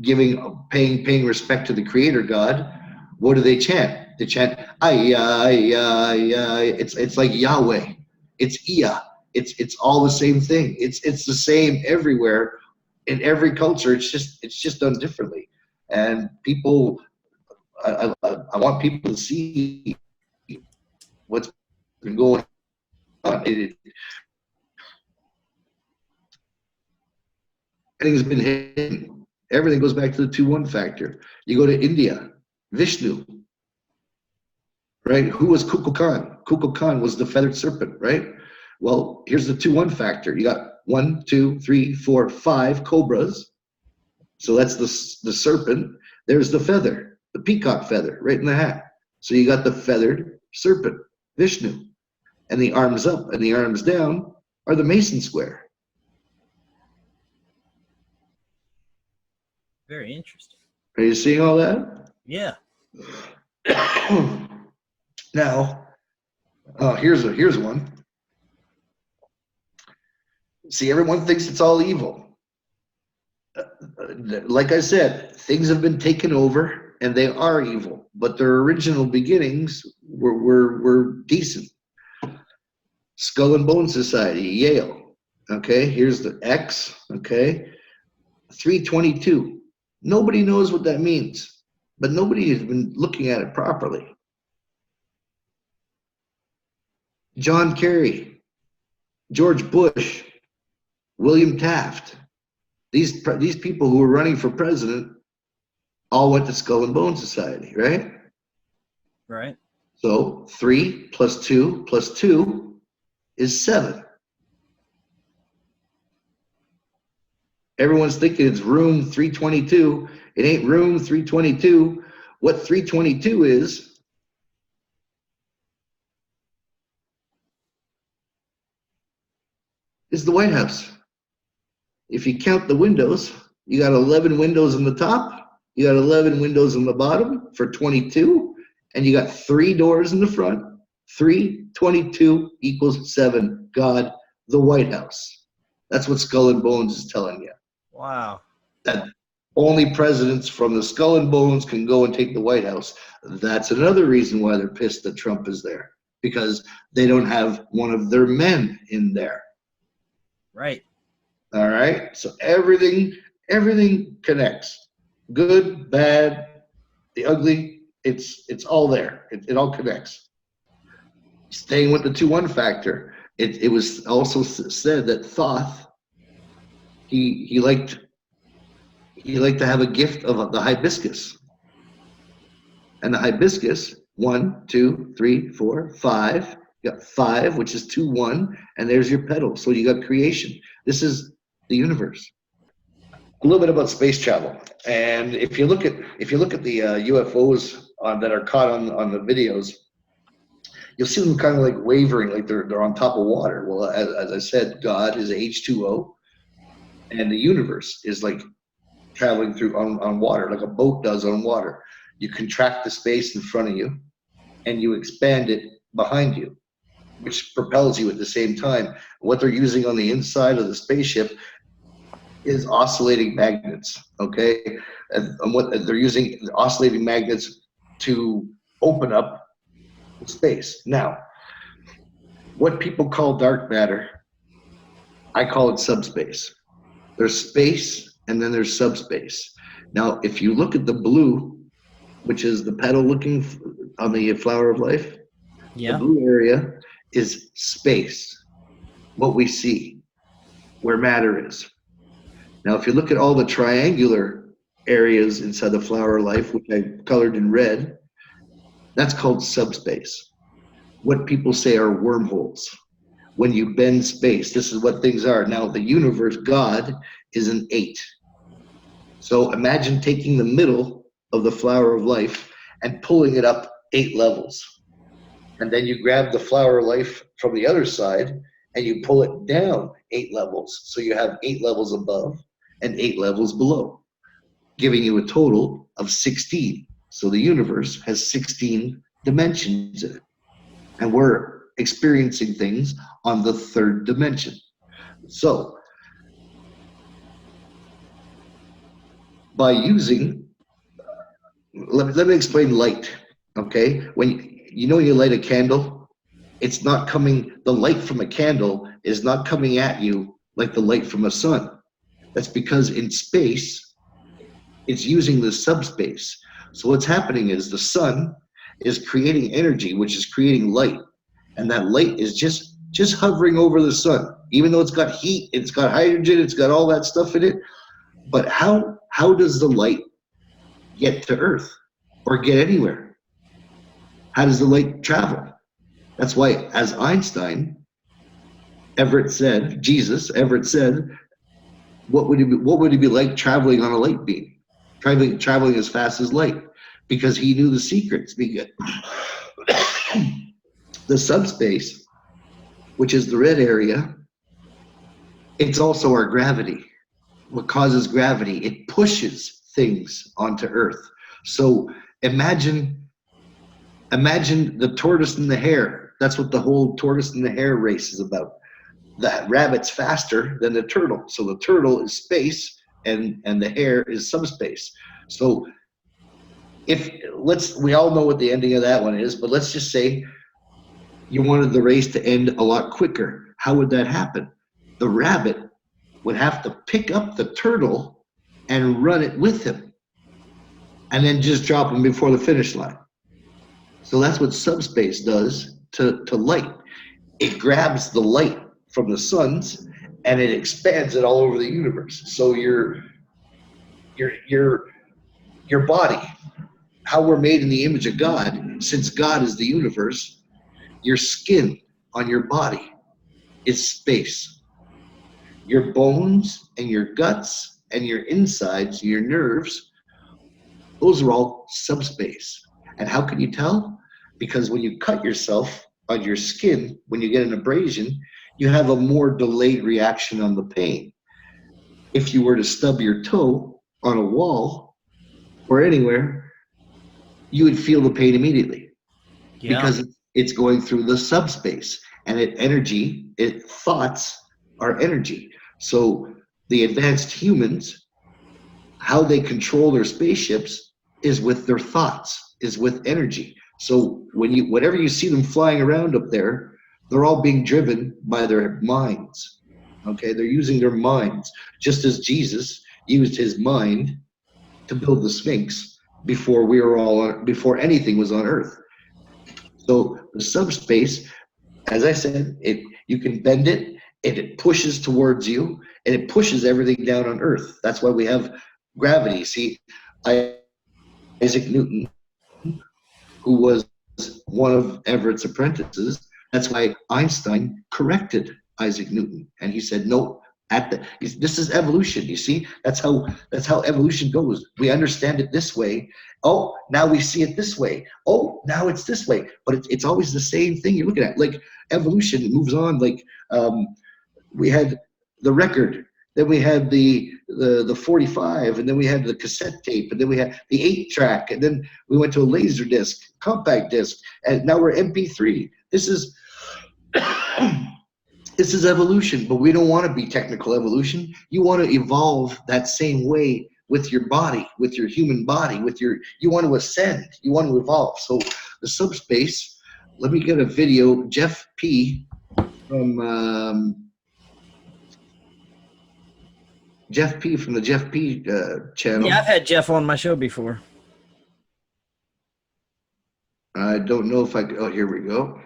paying respect to the Creator God, what do they chant? They chant ay ay ay ay. It's like Yahweh. It's Ea. It's all the same thing. It's the same everywhere in every culture. It's just done differently. And people, I want people to see what's been going on. Everything's been hidden. Everything goes back to the 2-1 factor. You go to India, Vishnu, right? Who was Kukulkan? Kukulkan was the feathered serpent, right? Well, here's the 2-1 factor. You got 1, 2, 3, 4, 5 cobras. So that's the serpent. There's the feather, the peacock feather, right in the hat. So you got the feathered serpent, Vishnu. And the arms up and the arms down are the Mason square. Very interesting. Are you seeing all that? Yeah. Now, here's one. See, everyone thinks it's all evil. like I said, things have been taken over and they are evil, but their original beginnings were decent. Skull and Bone Society, Yale. Okay, here's the X. Okay, 322. Nobody knows what that means, but nobody has been looking at it properly. John Kerry, George Bush, William Taft. These people who were running for president all went to Skull and Bone Society, right? Right. So 3 plus 2 plus 2 is 7. Everyone's thinking it's room 322. It ain't room 322. What 322 is the White House. If you count the windows, you got 11 windows on the top, you got 11 windows on the bottom for 22, and you got 3 doors in the front. 322 equals 7. God, the White House. That's what Skull and Bones is telling you. Wow. That only presidents from the Skull and Bones can go and take the White House. That's another reason why they're pissed that Trump is there, because they don't have one of their men in there. Right. All right. So everything connects. Good, bad, the ugly. It's all there. It all connects. Staying with the 2-1 factor, it was also said that Thoth, he liked to have a gift of the hibiscus. And the hibiscus, 1, 2, 3, 4, 5. You got 5, which is 2-1, and there's your petal. So you got creation. This is the universe. A little bit about space travel, and if you look at the UFOs that are caught on the videos, you'll see them kind of like wavering, like they're on top of water. Well, as I said, God is H2O, and the universe is like traveling through on water, like a boat does on water. You contract the space in front of you, and you expand it behind you, which propels you at the same time. What they're using on the inside of the spaceship is oscillating magnets, okay? And what they're using, oscillating magnets to open up space. Now, what people call dark matter, I call it subspace. There's space and then there's subspace. Now, if you look at the blue, which is the petal looking on the flower of life, Yeah. the blue area is space, what we see, where matter is. Now, if you look at all the triangular areas inside the flower of life, which I colored in red, that's called subspace. What people say are wormholes. When you bend space, this is what things are. Now, the universe, God, is an 8. So imagine taking the middle of the flower of life and pulling it up 8 levels. And then you grab the flower of life from the other side and you pull it down 8 levels. So you have 8 levels above and 8 levels below, giving you a total of 16. So the universe has 16 dimensions in it. And we're experiencing things on the 3rd dimension. So by using, let me explain light, okay? When you light a candle, it's not coming, the light from a candle is not coming at you like the light from a sun. That's because in space, it's using the subspace. So what's happening is the sun is creating energy, which is creating light. And that light is just hovering over the sun. Even though it's got heat, it's got hydrogen, it's got all that stuff in it. But how does the light get to Earth or get anywhere? How does the light travel? That's why, as Einstein, Everett said, what would it be like traveling on a light beam? Traveling as fast as light, because he knew the secrets. Because the subspace, which is the red area, it's also our gravity. What causes gravity? It pushes things onto Earth. So imagine the tortoise and the hare. That's what the whole tortoise and the hare race is about. The rabbit's faster than the turtle. So the turtle is space and the hair is subspace. So we all know what the ending of that one is, but let's just say you wanted the race to end a lot quicker. How would that happen? The rabbit would have to pick up the turtle and run it with him, and then just drop him before the finish line. So that's what subspace does to light. It grabs the light from the suns and it expands it all over the universe. So your body, how we're made in the image of God, since God is the universe, your skin on your body is space. Your bones and your guts and your insides, your nerves, those are all subspace. And how can you tell? Because when you cut yourself on your skin, when you get an abrasion, you have a more delayed reaction on the pain. If you were to stub your toe on a wall or anywhere, you would feel the pain immediately. Yeah. Because it's going through the subspace, and thoughts are energy. So the advanced humans, how they control their spaceships is with their thoughts, is with energy. So whenever you see them flying around up there, they're all being driven by their minds. Okay, they're using their minds, just as Jesus used his mind to build the Sphinx before anything was on Earth. So the subspace, as I said, you can bend it, and it pushes towards you, and it pushes everything down on Earth. That's why we have gravity. See, Isaac Newton, who was one of Everett's apprentices, that's why Einstein corrected Isaac Newton, and he said, "No, this is evolution." You see, that's how evolution goes. We understand it this way. Oh, now we see it this way. Oh, now it's this way. But it's always the same thing you're looking at. Like evolution moves on. Like we had the record, then we had the 45, and then we had the cassette tape, and then we had the 8-track, and then we went to a laser disc, compact disc, and now we're MP3. This is evolution, but we don't want to be technical evolution. You want to evolve that same way with your body, with your human body, you want to ascend, you want to evolve. So the subspace, let me get a video. Jeff P from the Jeff P channel. Yeah, I've had Jeff on my show before. I don't know if oh, here we go.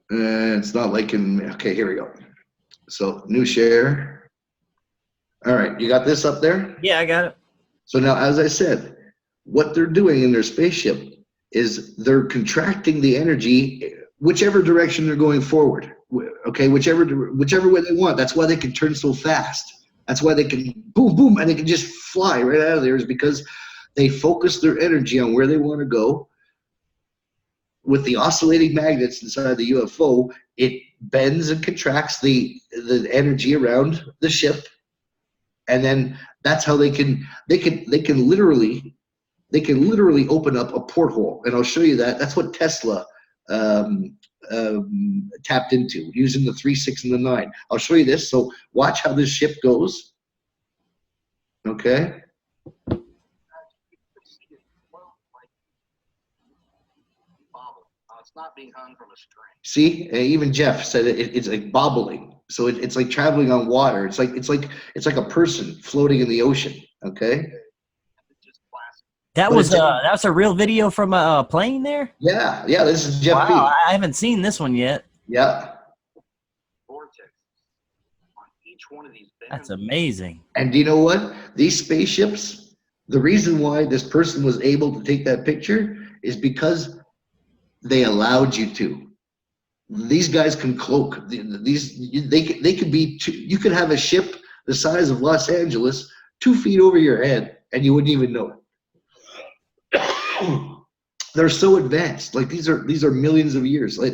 It's not liking, okay, here we go. So new share. All right, you got this up there? Yeah, I got it. So now, as I said, what they're doing in their spaceship is they're contracting the energy whichever direction they're going forward. Okay, whichever way they want. That's why they can turn so fast. That's why they can boom, boom, and they can just fly right out of there, is because they focus their energy on where they want to go. With the oscillating magnets inside the UFO, it bends and contracts the energy around the ship, and then that's how they can literally open up a porthole. And I'll show you that. That's what Tesla tapped into using the 3, 6, and the 9. I'll show you this. So watch how this ship goes. Okay. It's not being hung from a string. See, even Jeff said it's like bobbling. So it's like traveling on water. It's like a person floating in the ocean. Okay. That was a real video from a plane there? Yeah, this is Jeff P. Wow, I haven't seen this one yet. Yeah. Vortex on each one of these bands. That's amazing. And do you know what? These spaceships, the reason why this person was able to take that picture is because they allowed you to. These guys can cloak. They could be. You could have a ship the size of Los Angeles 2 feet over your head, and you wouldn't even know it. They're so advanced. Like these are millions of years. Like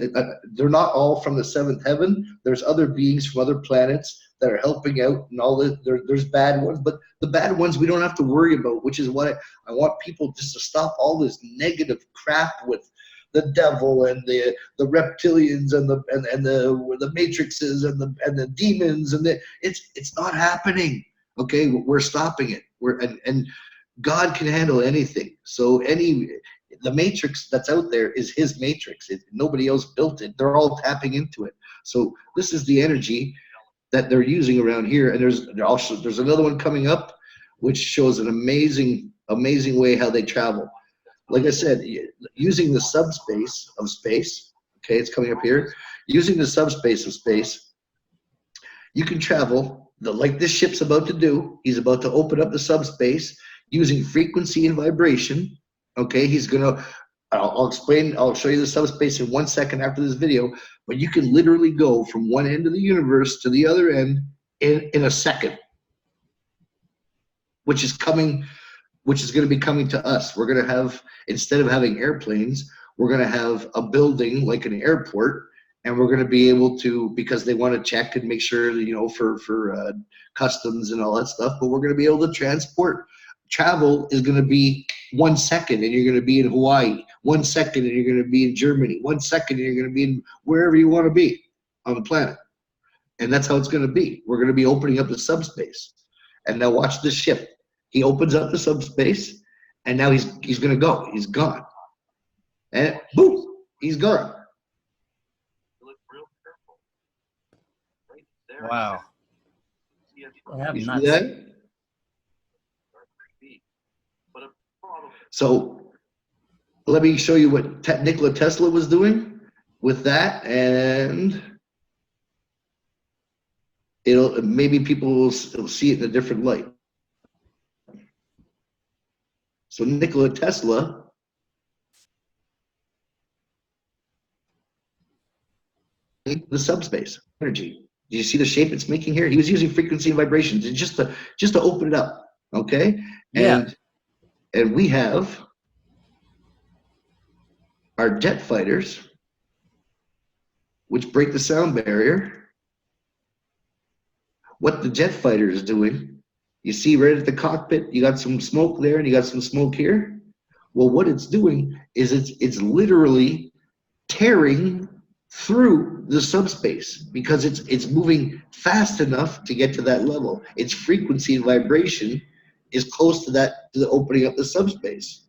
they're not all from the seventh heaven. There's other beings from other planets that are helping out, and all this. There's bad ones, but the bad ones we don't have to worry about. Which is what I want people just to stop all this negative crap with the devil and the reptilians and the matrixes and the demons it's not happening. Okay, we're stopping it. And God can handle anything. So the matrix that's out there is his matrix. Nobody else built it. They're all tapping into it. So this is the energy that they're using around here. And there's another one coming up, which shows an amazing way how they travel. Like I said, using the subspace of space. Okay, it's coming up here. Using the subspace of space, you can travel like this ship's about to do. He's about to open up the subspace using frequency and vibration. Okay, he's gonna. I'll explain. I'll show you the subspace in 1 second after this video. But you can literally go from one end of the universe to the other end in a second, which is going to be coming to us. We're going to have, instead of having airplanes, we're going to have a building like an airport, and we're going to be able to, because they want to check and make sure, for customs and all that stuff, but we're going to be able to transport. Travel is going to be 1 second and you're going to be in Hawaii, 1 second and you're going to be in Germany, 1 second and you're going to be in wherever you want to be on the planet. And that's how it's going to be. We're going to be opening up the subspace. And now watch this ship. He opens up the subspace, and now he's going to go. He's gone. And boom, he's gone. Look real careful. Right there. Wow. See it I have You not see that? seen- But a problem. So let me show you what Nikola Tesla was doing with that, and maybe people will see it in a different light. So Nikola Tesla the subspace energy. Do you see the shape it's making here? He was using frequency and vibrations just to open it up. Okay? Yeah. And we have our jet fighters, which break the sound barrier. What the jet fighter is doing, you see right at the cockpit, you got some smoke there and you got some smoke here. Well, what it's doing is it's literally tearing through the subspace because it's moving fast enough to get to that level. Its frequency and vibration is close to the opening up the subspace.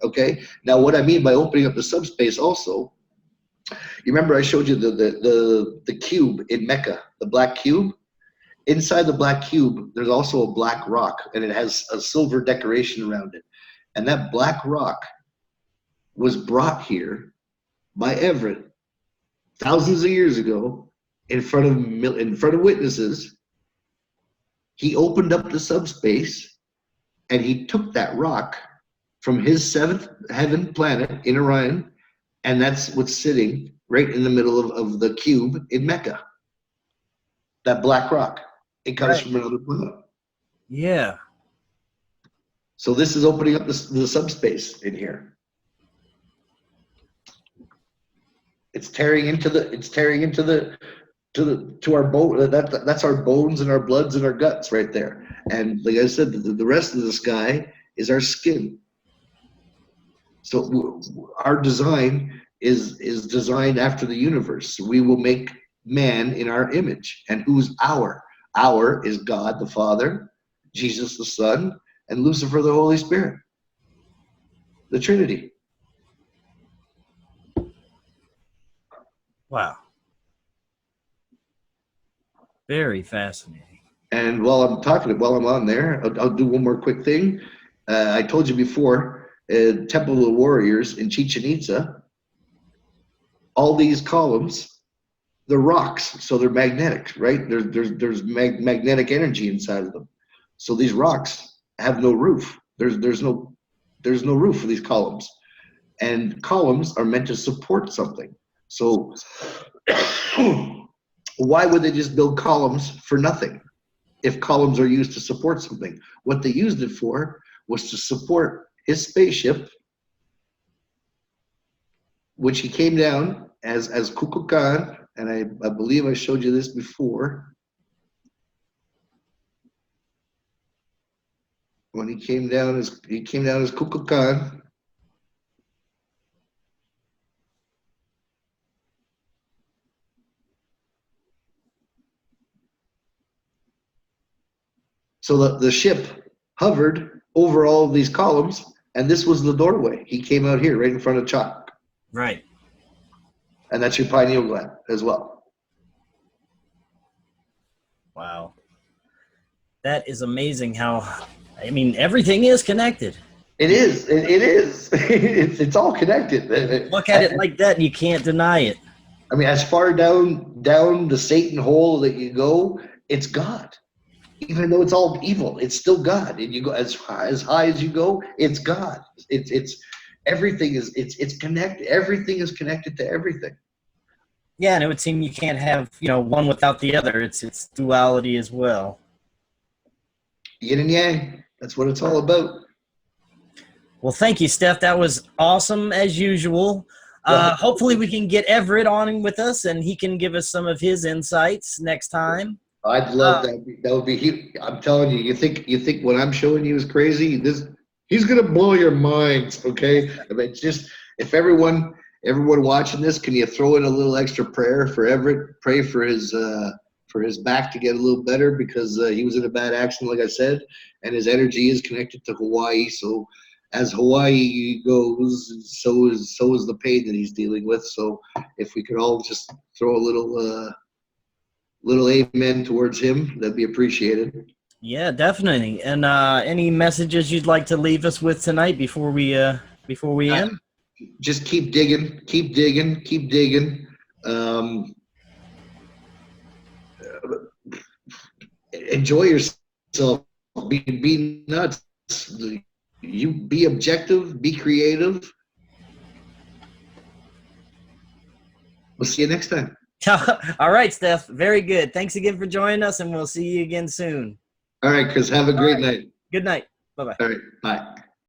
Okay, now what I mean by opening up the subspace also, you remember I showed you the cube in Mecca, the black cube? Inside the black cube, there's also a black rock, and it has a silver decoration around it. And that black rock was brought here by Everett thousands of years ago in front of witnesses. He opened up the subspace, and he took that rock from his seventh heaven planet in Orion, and that's what's sitting right in the middle of the cube in Mecca. That black rock. It comes from another planet. Yeah. So this is opening up the subspace in here. It's tearing into our bone. That's our bones and our bloods and our guts right there. And like I said, the rest of the sky is our skin. So our design is designed after the universe. We will make man in our image. And who's our? Our is God the Father, Jesus the Son, and Lucifer the Holy Spirit. The Trinity. Wow. Very fascinating. And while I'm on there, I'll do one more quick thing. I told you before, Temple of the Warriors in Chichen Itza, all these columns, they're rocks, so they're magnetic, right? There's magnetic energy inside of them. So these rocks have no roof. There's no roof for these columns, and columns are meant to support something. So why would they just build columns for nothing if columns are used to support something? What they used it for was to support his spaceship, which he came down as Kukulkan, and I believe I showed you this before. When he came down as Kukulkan, So the ship hovered over all of these columns, and this was the doorway. He came out here right in front of Chuck. Right. And that's your pineal gland as well. Wow. That is amazing how, I mean, everything is connected. It is. It is. It's all connected. Look at it like that, and you can't deny it. I mean, as far down the Satan hole that you go, it's God. Even though it's all evil, it's still God. And you go as high as you go, it's God. It's everything is it's connected. Everything is connected to everything. Yeah, and it would seem you can't have, you know, one without the other. It's duality as well. Yin and yang. That's what it's all about. Well, thank you, Steph. That was awesome as usual. Hopefully we can get Everett on with us, and he can give us some of his insights next time. I'd love that. That would be. I'm telling you. You think what I'm showing you is crazy? He's gonna blow your minds. Okay. I mean, it's just if everyone watching this, can you throw in a little extra prayer for Everett? Pray for his back to get a little better, because he was in a bad accident, like I said, and his energy is connected to Hawaii. So as Hawaii goes, so is the pain that he's dealing with. So if we could all just throw a little amen towards him, that'd be appreciated. Yeah, definitely. And any messages you'd like to leave us with tonight before we end? Just keep digging. Enjoy yourself. Be nuts. You be objective. Be creative. We'll see you next time. All right, Steph. Very good. Thanks again for joining us, and we'll see you again soon. All right, Chris. Have a great night. Good night. Bye-bye. All right. Bye.